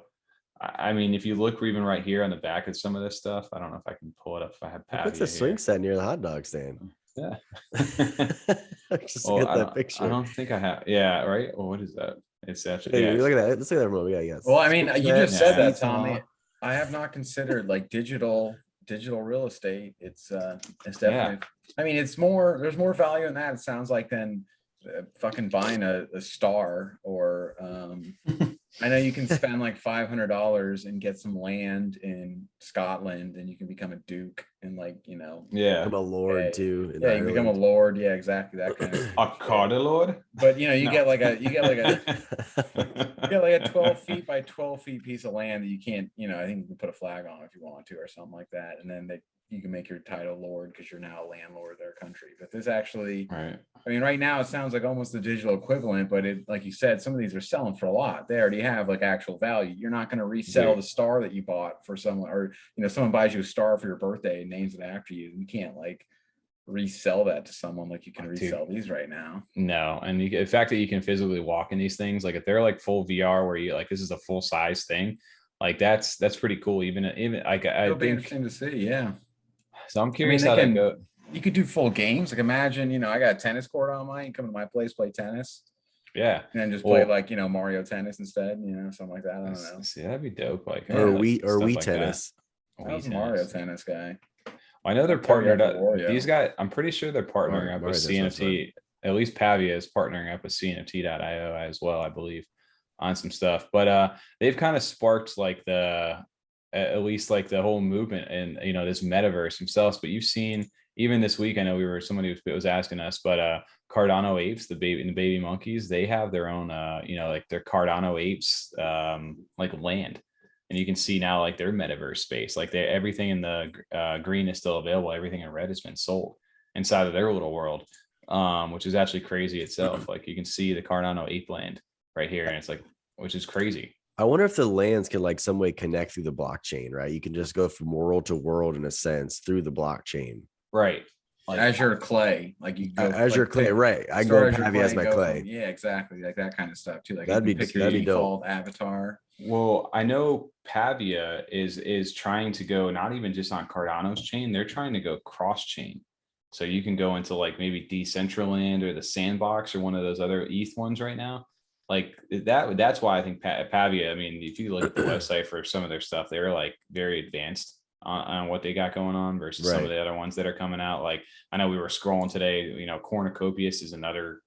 I mean, if you look even right here on the back of some of this stuff, I don't know if I can pull it up if I have Pavia. What's a swing set near the hot dog stand? Yeah. Just get that picture. I don't think I have. Yeah, right. Well, what is that? It's actually look at that. Let's look at that remote. Yeah, yes. Well, I mean, you just said that, Tommy. I have not considered like digital real estate. It's definitely, I mean, there's more value in that, it sounds like, than fucking buying a star or I know you can spend like $500 and get some land in Scotland and you can become a duke and become a lord too. You can become a lord. Yeah, exactly. That kind of a Cardalordz. But you get like a 12 feet by 12 feet piece of land that you can't, I think you can put a flag on if you want to or something like that. And then you can make your title lord because you're now a landlord of their country. But this actually, right. I mean, right now it sounds like almost the digital equivalent, but like you said, some of these are selling for a lot. They already have like actual value. You're not going to resell the star that you bought for someone, or someone buys you a star for your birthday and names it after you. You can't like resell that to someone like you can resell these right now. No, and the fact that you can physically walk in these things, like if they're like full VR where you like this is a full size thing, like that's pretty cool. Even like it'll be interesting to see. Yeah. So I'm curious how that goes. You could do full games. Like imagine, I got a tennis court on mine. You come to my place, play tennis. Yeah. And then just play like, Mario tennis instead, something like that. I don't know. See, that'd be dope. Like, or Wii tennis. I was a Mario tennis guy. I know they're partnered up. These guys, I'm pretty sure they're partnering up with CNFT. At least Pavia is partnering up with CNFT.io as well, I believe, on some stuff. But they've kind of sparked like at least like the whole movement and this metaverse themselves. But you've seen even this week, I know somebody was asking us, but Cardano apes, the baby monkeys, they have their own like their Cardano apes like land. And you can see now like their metaverse space, like everything in the green is still available. Everything in red has been sold inside of their little world, which is actually crazy itself. Like you can see the Cardano ape land right here, and it's like, which is crazy. I wonder if the lands can like some way connect through the blockchain, right? You can just go from world to world in a sense through the blockchain. Right. Like Azure Clay, like you go Azure Clay, right? I go Pavia as my clay. Yeah, exactly, like that kind of stuff too. Like that'd be default avatar. Well, I know Pavia is trying to go not even just on Cardano's chain; they're trying to go cross chain. So you can go into like maybe Decentraland or the Sandbox or one of those other ETH ones right now. Like that. That's why I think Pavia. I mean, if you look at the website for some of their stuff, they're like very advanced on what they got going on versus some of the other ones that are coming out. Like I know we were scrolling today, Cornucopias is another,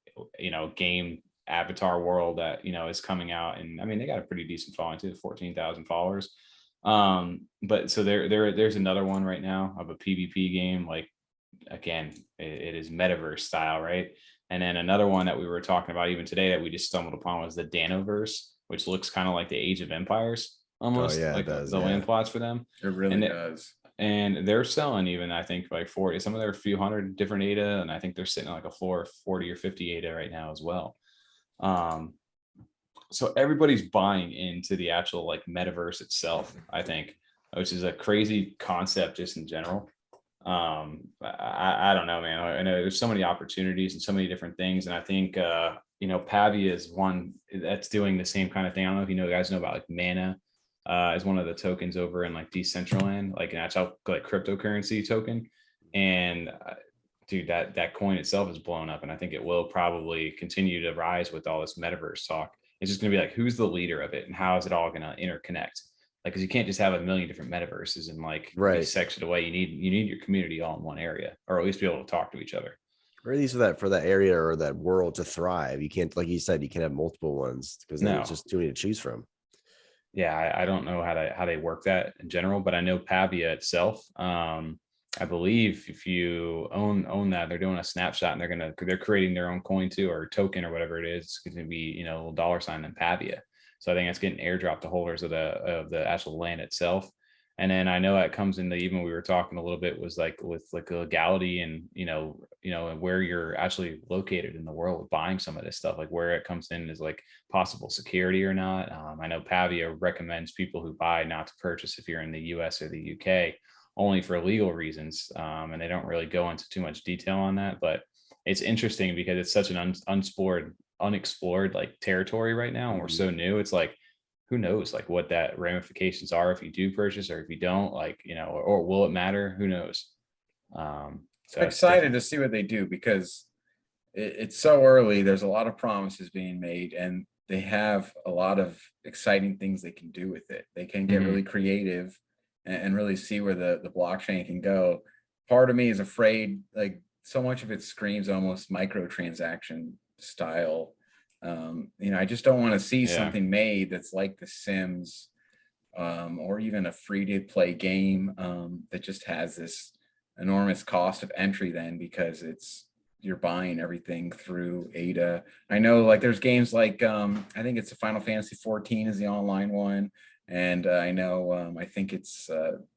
game avatar world that, is coming out. And I mean, they got a pretty decent following too, 14,000 followers. But so there's another one right now of a PvP game. Like, again, it is metaverse style, right? And then another one that we were talking about even today that we just stumbled upon was the DanoVerse, which looks kind of like the Age of Empires. Almost like the land plots for them. It really does. And they're selling even, I think, like 40, some of their few hundred different ADA, and I think they're sitting on like a floor of 40 or 50 ADA right now as well. So everybody's buying into the actual like metaverse itself, I think, which is a crazy concept just in general. I don't know, man. I know there's so many opportunities and so many different things. And I think, Pavia is one that's doing the same kind of thing. I don't know if guys know about like Mana, is one of the tokens over in like Decentraland, like an actual like cryptocurrency token. And dude, that coin itself is blown up. And I think it will probably continue to rise with all this metaverse talk. It's just going to be like, who's the leader of it and how is it all going to interconnect? Like, because you can't just have a million different metaverses and like be sectioned away. You need your community all in one area, or at least be able to talk to each other. Or at least for that area or that world to thrive. You can't, like you said, you can't have multiple ones because it's just too many to choose from. Yeah, I don't know how they work that in general, but I know Pavia itself. I believe if you own that, they're doing a snapshot and they're creating their own coin too, or token or whatever it is. It's going to be a little $ in Pavia. So I think that's getting airdropped to holders of the actual land itself. And then I know that comes into, even we were talking a little bit, was like with like legality and and where you're actually located in the world with buying some of this stuff, like where it comes in is like possible security or not. I know Pavia recommends people who buy not to purchase if you're in the US or the UK, only for legal reasons. And they don't really go into too much detail on that, but it's interesting because it's such an unexplored like territory right now, and we're so new. It's like, who knows like what that ramifications are if you do purchase or if you don't, like, or will it matter? Who knows? So I'm excited to see what they do because it's so early. There's a lot of promises being made, and they have a lot of exciting things they can do with it. They can get really creative and really see where the blockchain can go. Part of me is afraid, like so much of it screams almost microtransaction style. I just don't want to see something made that's like The Sims, or even a free to play game that just has this enormous cost of entry then, because you're buying everything through ADA. I know like there's games like I think it's a Final Fantasy 14 is the online one. And I know I think it's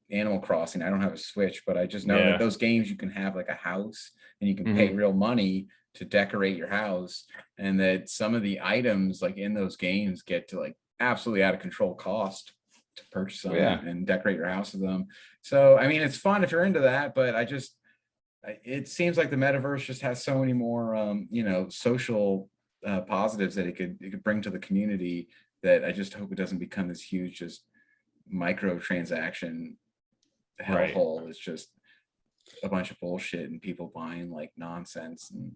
Animal Crossing. I don't have a Switch, but I just know that those games you can have like a house and you can pay real money to decorate your house, and that some of the items like in those games get to like absolutely out of control cost to purchase them and decorate your house with them. So I mean, it's fun if you're into that, but it seems like the metaverse just has so many more social positives that it could bring to the community, that I just hope it doesn't become this huge just microtransaction hellhole. It's just a bunch of bullshit and people buying like nonsense and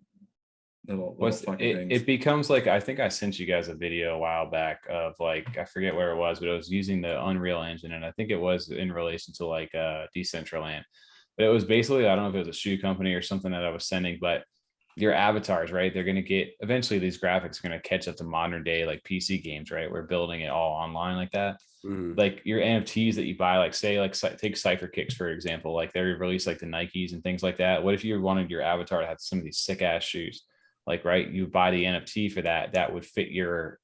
little fucking things. It becomes like, I think I sent you guys a video a while back of like, I forget where it was, but it was using the Unreal Engine, and I think it was in relation to like Decentraland. But it was basically, I don't know if it was a shoe company or something that I was sending, but your avatars, right? They're going to get, eventually these graphics are going to catch up to modern day like PC games, right? We're building it all online like that. Like your NFTs that you buy, like say, like take Cypher Kicks for example, like they release like the Nikes and things like that. What if you wanted your avatar to have some of these sick ass shoes? Like, right, you buy the NFT for that would fit your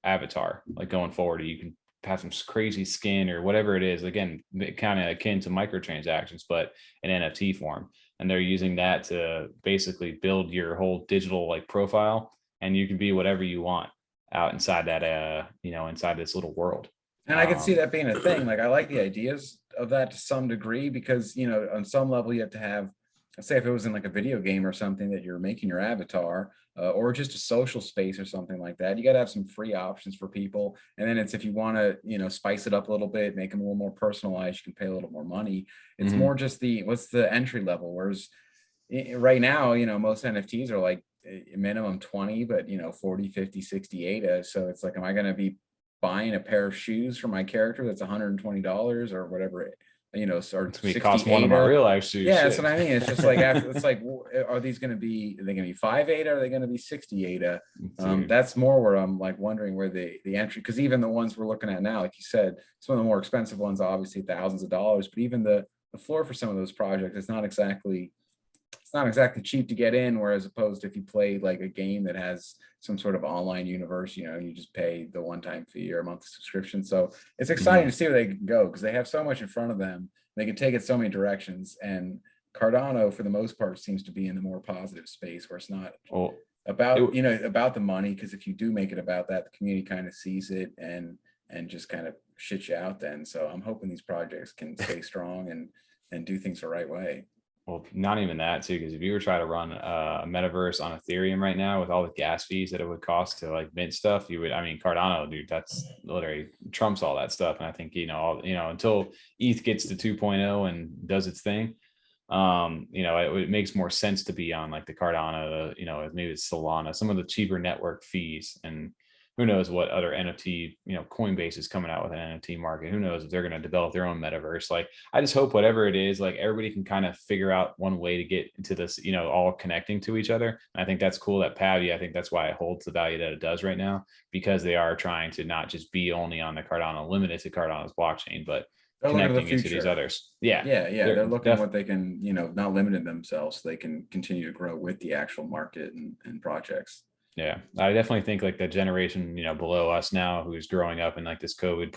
avatar, like going forward. You can have some crazy skin or whatever it is, again, kind of akin to microtransactions, but in NFT form. And they're using that to basically build your whole digital like profile, and you can be whatever you want out inside that inside this little world. And I can see that being a thing. Like, I like the ideas of that to some degree, because on some level you have to have, say if it was in like a video game or something that you're making your avatar, or just a social space or something like that, you got to have some free options for people. And then it's, if you want to spice it up a little bit, make them a little more personalized, you can pay a little more money. It's more just what's the entry level, whereas right now most NFTs are like minimum 20, but 40, 50, 60 ADA. So it's like, am I going to be buying a pair of shoes for my character that's $120 or whatever it or it costs one of my real life shoes. Yeah, that's what I mean. It's just like, it's like, are they going to be 5 ADA? Or are they going to be 60 ADA? That's more where I'm like wondering where the entry, because even the ones we're looking at now, like you said, some of the more expensive ones, obviously thousands of dollars, but even the floor for some of those projects, it's not exactly cheap to get in. Whereas opposed to if you play like a game that has some sort of online universe, you just pay the one-time fee or a monthly subscription. So it's exciting to see where they can go, because they have so much in front of them. They can take it so many directions. And Cardano, for the most part, seems to be in the more positive space, where it's not about the money. Because if you do make it about that, the community kind of sees it and just kind of shits you out then. So I'm hoping these projects can stay strong and do things the right way. Well, not even that too, because if you were trying to run a metaverse on Ethereum right now with all the gas fees that it would cost to like mint stuff, you would, I mean, Cardano, dude, that's literally trumps all that stuff. And I think, until ETH gets to 2.0 and does its thing, it makes more sense to be on like the Cardano, maybe it's Solana, some of the cheaper network fees. And who knows what other NFT, Coinbase is coming out with an NFT market. Who knows if they're going to develop their own metaverse. Like, I just hope whatever it is, like everybody can kind of figure out one way to get into this, all connecting to each other. And I think that's cool that Pavia, I think that's why it holds the value that it does right now, because they are trying to not just be only on the Cardano, limited to Cardano's blockchain, but connecting into these others. Yeah. They're looking at what they can, not limiting themselves. So they can continue to grow with the actual market and projects. Yeah, I definitely think like the generation, below us now, who's growing up in like this COVID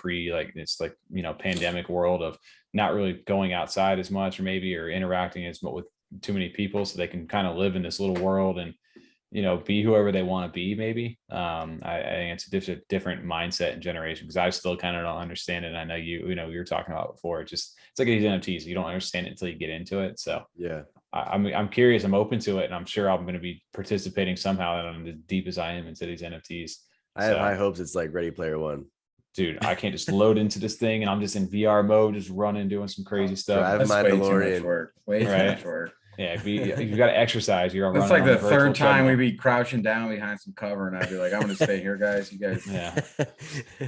pandemic world of not really going outside as much, or interacting as much with too many people, so they can kind of live in this little world and, be whoever they want to be. Maybe I think it's a different mindset and generation, because I still kind of don't understand it. And I know you were talking about before. It's like these NFTs, you don't understand it until you get into it. So yeah. I'm curious. I'm open to it, and I'm sure I'm going to be participating somehow. And I'm as deep as I am into these NFTs. I have high hopes. It's like Ready Player One. Dude, I can't just load into this thing and I'm just in VR mode, just running, doing some crazy stuff. Drive my DeLorean. Way too much work. Yeah, you got to exercise. You're It's like the third time we'd be crouching down behind some cover, and I'd be like, "I'm going to stay here, guys. You guys." Yeah.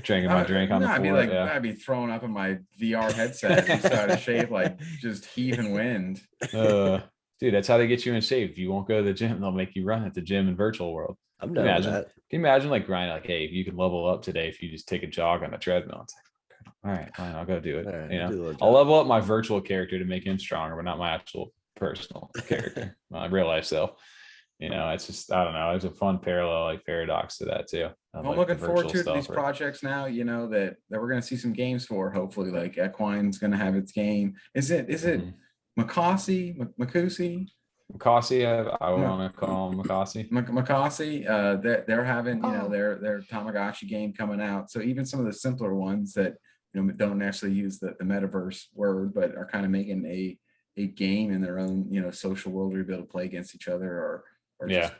Drinking my drink on the floor. I'd be throwing up in my VR headset, just out of shape, like just heaving wind. Dude, that's how they get you in shape. If you won't go to the gym, they'll make you run at the gym in virtual world. I'm done with that. Can you imagine like grinding, like, hey, if you can level up today, if you just take a jog on the treadmill, it's like, all right, fine, I'll go do it. Right, I'll level up my virtual character to make him stronger, but not my actual personal character, my real life self. It's just, I don't know. It's a fun parallel, like paradox to that too. I'm looking forward to these projects now, that we're going to see some games for. Hopefully, like Equine's going to have its game. Is it Mocossi? Mocossi, I want to call him Mocossi. Mocossi, they're having, their Tamagotchi game coming out. So even some of the simpler ones that, don't necessarily use the metaverse word, but are kind of making a game in their own, social world where you'll be able to play against each other, or just,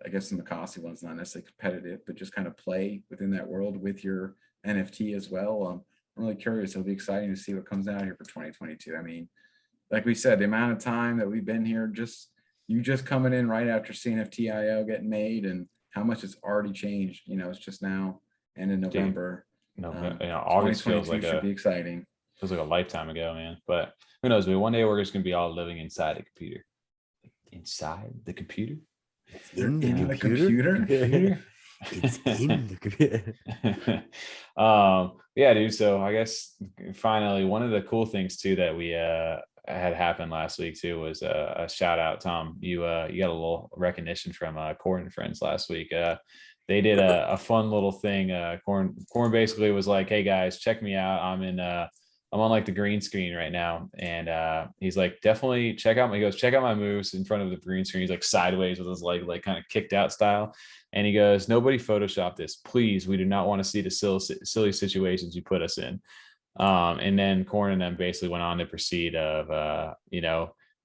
I guess the Mocossi one's not necessarily competitive, but just kind of play within that world with your NFT as well. I'm really curious. It'll be exciting to see what comes out here for 2022. I mean, like we said, the amount of time that we've been here, you just coming in right after CNFT IO getting made, and how much it's already changed. It's just now end of November. August feels like should be exciting. Feels like a lifetime ago, man. But who knows? Maybe one day we're just gonna be all living inside a computer. Inside the computer? In the computer? It's in the computer. Yeah, dude. So I guess finally, one of the cool things too that we had happened last week too was a shout out, Tom. You got a little recognition from Corn and Friends last week. They did a fun little thing. Corn basically was like, "Hey guys, check me out. I'm on like the green screen right now," and he's like, "Definitely check out my moves in front of the green screen." He's like sideways with his leg like kind of kicked out style, and he goes, "Nobody Photoshop this, please. We do not want to see the silly situations you put us in." And then Corn and them basically went on to proceed of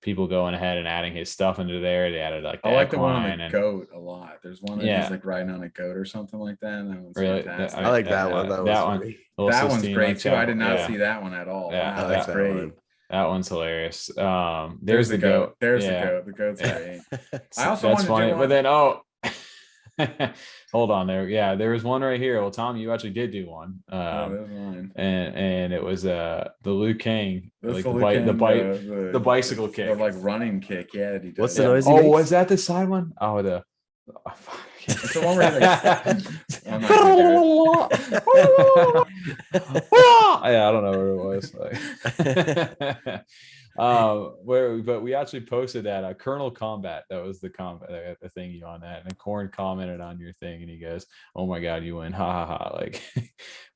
people going ahead and adding his stuff into there. They added like I like the one on the goat a lot. There's one that he's like riding on a goat or something like that. And that one's really fantastic. I like that one. That one's great too. I did not see that one at all. Yeah, wow, that's great. That one's hilarious. There's the goat. There's the goat. The goat's great. I also that's funny, but then hold on there. Yeah, there was one right here. Well, Tom, you actually did do one. There's one. And it was the Liu Kang, like the bicycle kick. The like running kick. Yeah, that he does. What's the noise? Oh, was that the side one? Oh, it's the one where I don't know where it was. But we actually posted that Kernal Kombat. That was the thing you on that, and then Corn commented on your thing, and he goes, "Oh my god, you win, ha ha ha!" Like,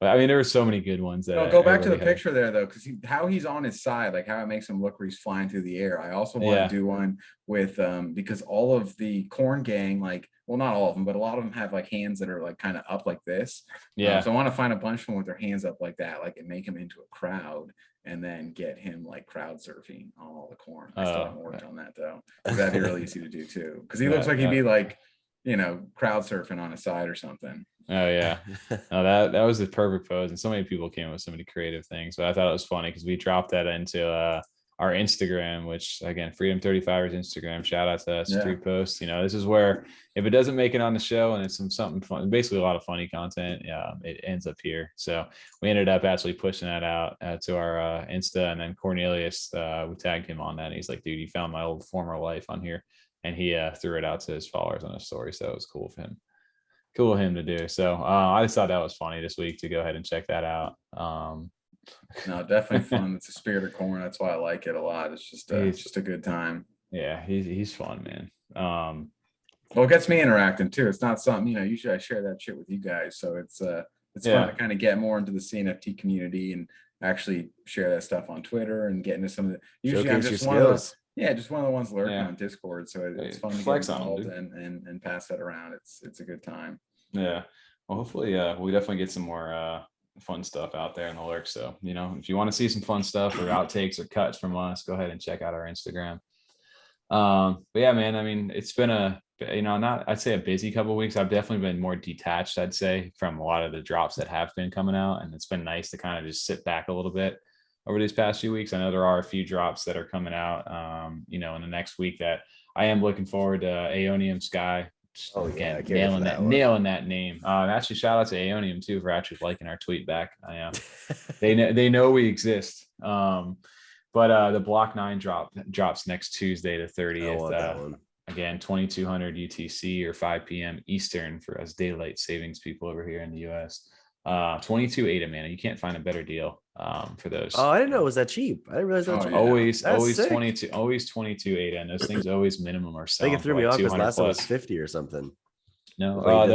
but I mean, there were so many good ones. That go back to the picture there though, because how he's on his side, like how it makes him look where he's flying through the air. I also want to do one with because all of the Corn gang, like well, not all of them, but a lot of them have like hands that are like kind of up like this. Yeah. So I want to find a bunch of them with their hands up like that, like, and make him into a crowd, and then get him like crowd surfing on all the corn. I still haven't worked on that though, because that'd be really easy to do too. Because he looks like he'd be like, you know, crowd surfing on his side or something. Oh yeah, no, that was the perfect pose, and so many people came up with so many creative things. But I thought it was funny because we dropped that into our Instagram, which again, Freedom 35ers Instagram. Shout out to us, three posts. You know, this is where if it doesn't make it on the show and it's something fun, basically a lot of funny content, it ends up here. So we ended up actually pushing that out to our Insta, and then Cornelius, we tagged him on that, and he's like, dude, you found my old former life on here, and he threw it out to his followers on his story. So it was cool of him. Cool of him to do. So I just thought that was funny this week to go ahead and check that out. No, definitely fun. It's a spirit of corn. That's why I like it a lot. It's just a good time. Yeah, he's fun, man. Well, it gets me interacting too. It's not something, you know, usually I share that shit with you guys. So it's fun to kind of get more into the CNFT community and actually share that stuff on Twitter and get into some of the, usually I'm just one of those. Yeah, just one of the ones lurking on Discord. So it's fun to get involved and pass that around. It's a good time. Yeah. Well, hopefully we definitely get some more fun stuff out there in the lurk. So, you know, if you want to see some fun stuff or outtakes or cuts from us, go ahead and check out our Instagram. But yeah, man, I mean, it's been I'd say a busy couple of weeks. I've definitely been more detached, I'd say, from a lot of the drops that have been coming out. And it's been nice to kind of just sit back a little bit over these past few weeks. I know there are a few drops that are coming out, in the next week that I am looking forward to. Aeoniumsky. Oh again, yeah, nailing that name. Actually, shout out to Aeonium too for actually liking our tweet back. They know we exist. But the Block 9 drops next Tuesday the 30th. Again, 2200 UTC or 5 p.m. Eastern for us daylight savings people over here in the US. 22 ADA, man. You can't find a better deal for those. Oh, I didn't know it was that cheap. I didn't realize that cheap. Always 22 ADA, and those things always minimum or so. I think it threw me off because last time was 50 or something. No, the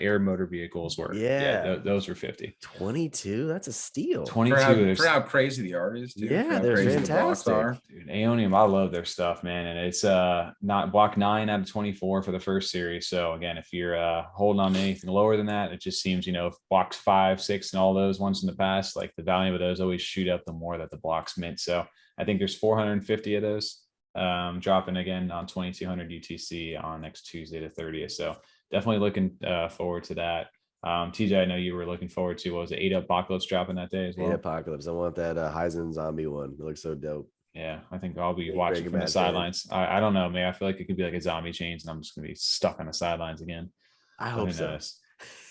air motor vehicles were those were 50. 22, that's a steal. 22 for how crazy the art is too. Yeah, they're fantastic. Dude, Aeonium, I love their stuff, man. And it's not Block 9 out of 24 for the first series. So again, if you're holding on to anything lower than that, it just seems, if blocks 5, 6 and all those ones in the past, like the value of those always shoot up the more that the blocks mint. So I think there's 450 of those dropping again on 2200 UTC on next Tuesday the 30th. So definitely looking forward to that. TJ, I know you were looking forward to, what was it, 8 Apocalypse dropping that day as well? 8 Apocalypse. I want that Heisen zombie one. It looks so dope. Yeah, I think I'll be watching from the sidelines. I don't know, man. I feel like it could be like a zombie chains and I'm just gonna be stuck on the sidelines again. I hope so.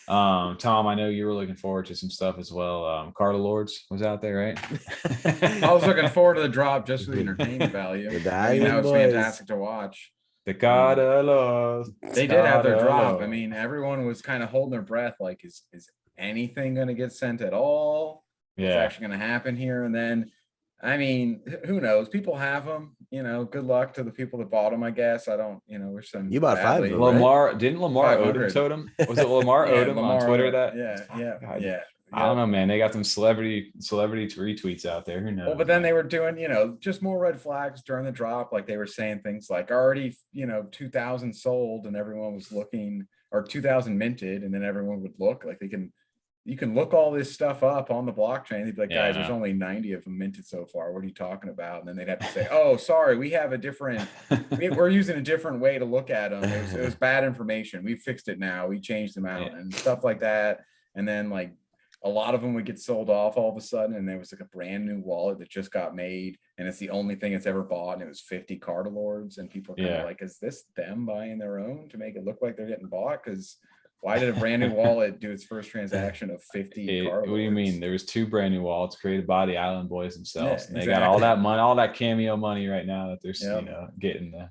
Tom, I know you were looking forward to some stuff as well. Cardalordz was out there, right? I was looking forward to the drop just for the entertainment value. It's fantastic to watch. The Cardalordz. They did have their drop. I mean, everyone was kind of holding their breath, like, is anything going to get sent at all? Yeah, it's actually going to happen here. And then, I mean, who knows? People have them. Good luck to the people that bought them, I guess. I don't, wish them. You bought 5 of them, Lamar, right? Didn't Lamar Odom totem? Was it Lamar Odom on Twitter that? Yeah. I don't know, man. They got them celebrity retweets out there. Who knows? Well, but then they were doing, just more red flags during the drop. Like they were saying things like already, 2,000 sold and everyone was looking, or 2,000 minted. And then everyone would look like you can look all this stuff up on the blockchain. They'd be like, guys, there's only 90 of them minted so far. What are you talking about? And then they'd have to say, oh, sorry, we have we're using a different way to look at them. It was bad information. We fixed it now. We changed them out and stuff like that. And then like a lot of them would get sold off all of a sudden. And there was like a brand new wallet that just got made. And it's the only thing it's ever bought. And it was 50 Cardalordz. And people are kind of like, is this them buying their own to make it look like they're getting bought? Because why did a brand new wallet do its first transaction of 50 Cardalordz? What do you mean? There was 2 brand new wallets created by the Island Boys themselves. And they got all that money, all that cameo money right now that they're getting the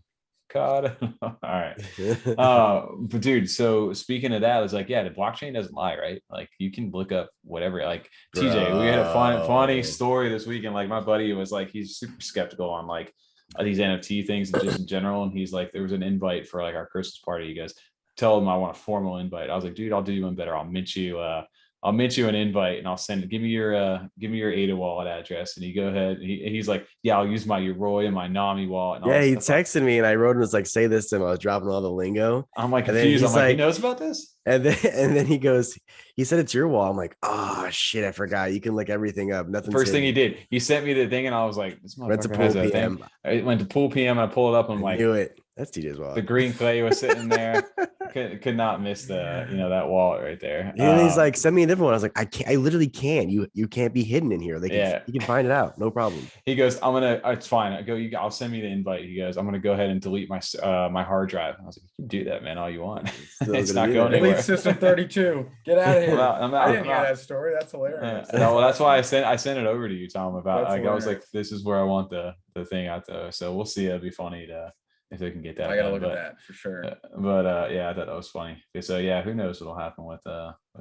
card. All right. But dude, so speaking of that, it's like, the blockchain doesn't lie, right? Like you can look up whatever. Like TJ, we had a funny story this weekend. Like my buddy was like, he's super skeptical on like these NFT things and just in general. And he's like, there was an invite for like our Christmas party. He goes, tell him I want a formal invite. I was like, dude, I'll do you one better. I'll mint you I'll mint you an invite and I'll send it. Give me your ADA wallet address. And you go ahead. He's like, yeah, I'll use my Yoroi and my Nami wallet. And all Yeah, he stuff. texted me and I wrote him, was like, say this to him. I was dropping all the lingo. I'm like confused. I'm like, he knows about this? And then he goes, he said it's your wall. I'm like, oh shit, I forgot. You can look everything up. Nothing. First thing he did, he sent me the thing and I was like, this went to motherfucker pool has a PM. thing. I went to pool PM and I pulled it up. I'm like, knew it. That's TJ's wallet. The green clay was sitting there. Could not miss the, that wallet right there. And he's like, send me a different one. I was like, I literally can't. You can't be hidden in here. You can find it out. No problem. He goes, it's fine. I go, I'll send me the invite. He goes, I'm gonna go ahead and delete my my hard drive. I was like, you can do that, man, all you want. It's not going anywhere. Delete system 32. Get out of here. I didn't hear that story. That's hilarious. No, well, that's why I sent it over to you, Tom. About I was like, this is where I want the thing out there. So we'll see. It'd be funny if they can get that. I gotta look at that for sure. Yeah, I thought that was funny. So yeah, who knows what'll happen with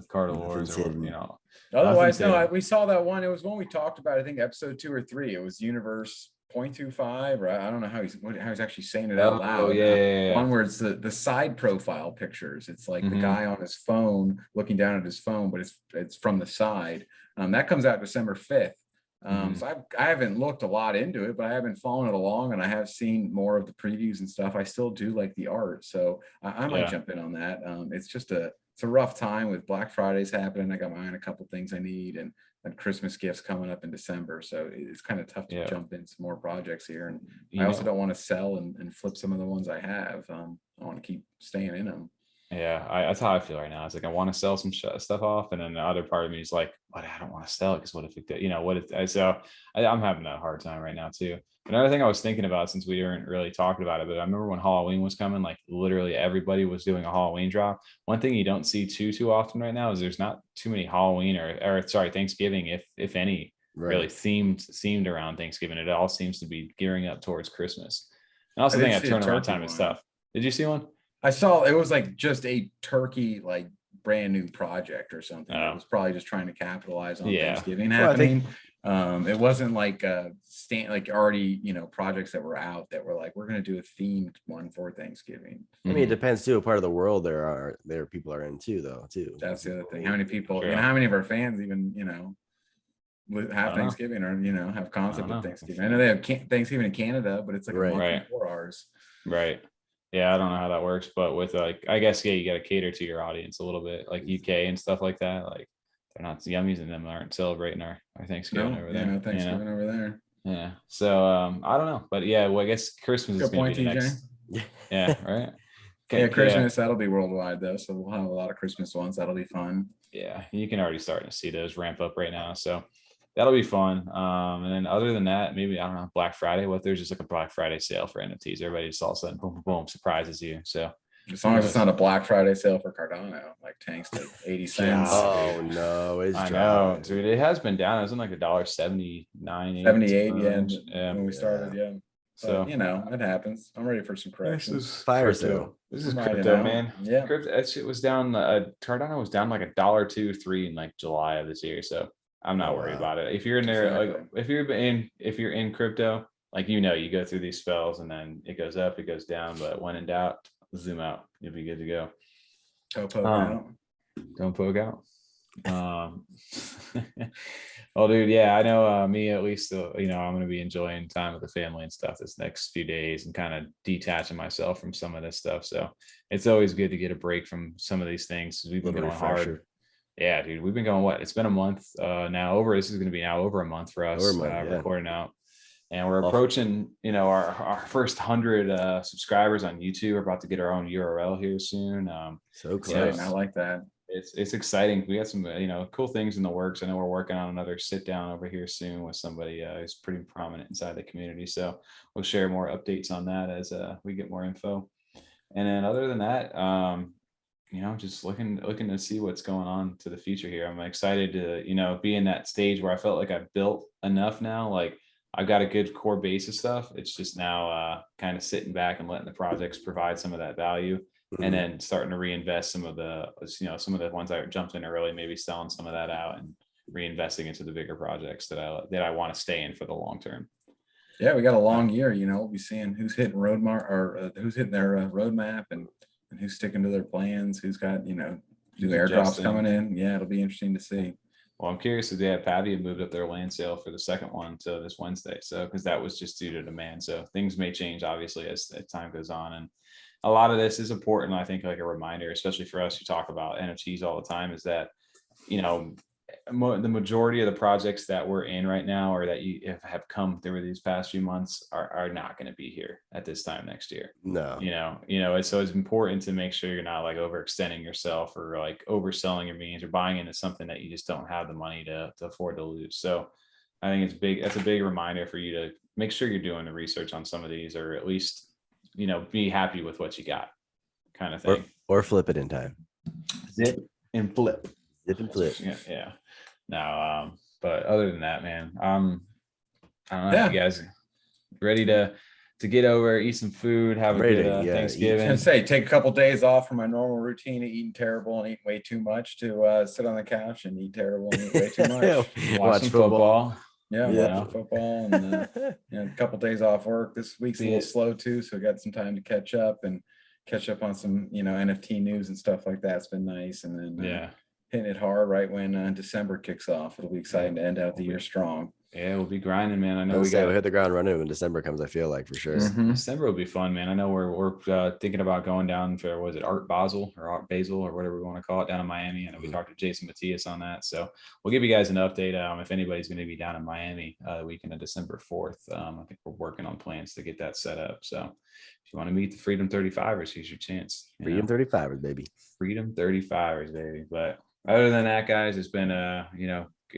Cardalordz or Otherwise, no, we saw that one. It was one we talked about. I think episode 2 or 3. It was Universe 0.25, or I don't know how he's actually saying it out loud. Yeah. One where it's the side profile pictures. It's like the guy on his phone looking down at his phone, but it's from the side. That comes out December 5th. So I haven't looked a lot into it, but I have been following it along, and I have seen more of the previews and stuff. I still do like the art, so I might jump in on that. It's a rough time with Black Fridays happening. I got my own a couple things I need, and Christmas gifts coming up in December, so it's kind of tough to jump in some more projects here. And I also don't want to sell and flip some of the ones I have. I want to keep staying in them. Yeah, that's how I feel right now. It's like I want to sell some stuff off, and then the other part of me is like, but I don't want to sell it because what if it, so I'm having that hard time right now too. Another thing I was thinking about, since we weren't really talking about it, but I remember when Halloween was coming, like literally everybody was doing a Halloween drop. One thing you don't see too often right now is there's not too many Halloween or Thanksgiving, if any, really themed around Thanksgiving. It all seems to be gearing up towards Christmas. And also think that turnaround time is tough. Did you see one? I saw it was like just a turkey, like brand new project or something. It was probably just trying to capitalize on Thanksgiving happening. It wasn't like already, projects that were out that were like, we're going to do a themed one for Thanksgiving. I mean, it depends too. What part of the world there people are in too. That's the other thing. How many people, how many of our fans even, have Thanksgiving or, have concept of Thanksgiving. I know they have Thanksgiving in Canada, but it's like a month before ours. Right. Yeah, I don't know how that works, but with I guess, you got to cater to your audience a little bit, like UK and stuff like that. Like they're not, Yummies and them aren't celebrating our Thanksgiving over there. No Thanksgiving over there. Yeah. So I don't know, but yeah, well, I guess Christmas is going to be the next. Yeah. Right. Okay, Christmas, that'll be worldwide though. So we'll have a lot of Christmas ones. That'll be fun. Yeah. You can already start to see those ramp up right now. So that'll be fun. And then other than that, maybe, I don't know, Black Friday, what if there's just like a Black Friday sale for NFTs? Everybody just all of a sudden, boom, boom, boom, surprises you. So as long as it's not a Black Friday sale for Cardano, like tanks to 80 cents. Oh no, I know, dude. It has been down. It was in like $1.79, 78, when we started, So it happens. I'm ready for some corrections. This is fire sale. This is crypto, man. Yeah, that shit was down. Cardano was down like $1.23 in like July of this year. So I'm not worried about it. If you're in there, like if you're in crypto, like you go through these spells and then it goes up, it goes down. But when in doubt, zoom out. You'll be good to go. Don't poke out. Well, dude, yeah, I know me at least, I'm going to be enjoying time with the family and stuff this next few days and kind of detaching myself from some of this stuff. So it's always good to get a break from some of these things because we've been going hard. Yeah, dude, we've been going, it's been a month now this is going to be now over a month for us recording out. And we're approaching, our first 100 subscribers on YouTube. We're about to get our own URL here soon. So close. I like that. It's exciting. We got some, cool things in the works. I know we're working on another sit down over here soon with somebody who's pretty prominent inside the community. So we'll share more updates on that as we get more info. And then other than that, just looking to see what's going on to the future here. I'm excited to, be in that stage where I felt like I've built enough now. Like I've got a good core base of stuff. It's just now kind of sitting back and letting the projects provide some of that value. And then starting to reinvest some of the ones that jumped in early, maybe selling some of that out and reinvesting into the bigger projects that I want to stay in for the long term. Yeah, we got a long year. We'll be seeing who's hitting who's hitting their roadmap and who's sticking to their plans. Who's got do airdrops coming in. Yeah, it'll be interesting to see. Well, I'm curious if they had Pavia moved up their land sale for the second one to this Wednesday. So, because that was just due to demand. So things may change, obviously, as time goes on. And a lot of this is important. I think like a reminder, especially for us who talk about NFTs all the time, is that, you know, the majority of the projects that we're in right now or that you have come through these past few months are not going to be here at this time next year. No, so it's important to make sure you're not like overextending yourself or like overselling your means or buying into something that you just don't have the money to afford to lose. So I think it's big. That's a big reminder for you to make sure you're doing the research on some of these, or at least, be happy with what you got, kind of thing. Or flip it in time. Zip and flip. Zip and flip. Yeah. No, but other than that, man, I don't know. You guys ready to get over, eat some food, have a good Thanksgiving? I was gonna say, take a couple days off from my normal routine of eating terrible and eating way too much to sit on the couch and eat terrible and eat way too much. Watch football. Watch football and a couple days off work. This week's a little slow too, so we got some time to catch up on some NFT news and stuff like that. It's been nice, and then hitting it hard right when December kicks off. It'll be exciting to end out the year strong. Yeah, we'll be grinding, man. I know we hit the ground running when December comes. I feel like for sure. Mm-hmm. December will be fun, man. I know we're thinking about going down for Art Basel or whatever we want to call it down in Miami. I know we talked to Jason Matias on that, so we'll give you guys an update if anybody's going to be down in Miami the weekend of December 4th. I think we're working on plans to get that set up. So if you want to meet the Freedom 35ers, here's your chance. Freedom 35ers, baby. Freedom 35ers, baby. But other than that, guys, it's been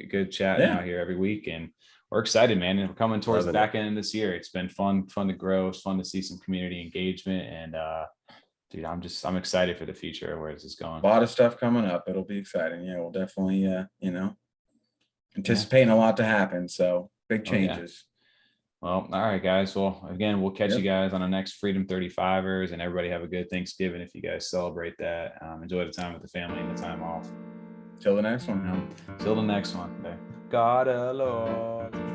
good chatting out here every week, and we're excited, man. And we're coming towards the back end of this year. It's been fun to grow. It's fun to see some community engagement. And dude, I'm excited for the future. Where is this going? A lot of stuff coming up. It'll be exciting. Yeah, we'll definitely anticipating a lot to happen. So big changes. Well, all right, guys. Well, again, we'll catch you guys on the next Freedom 35ers, and everybody have a good Thanksgiving if you guys celebrate that. Enjoy the time with the family and the time off. Till the next one. Till the next one. Cardalordz.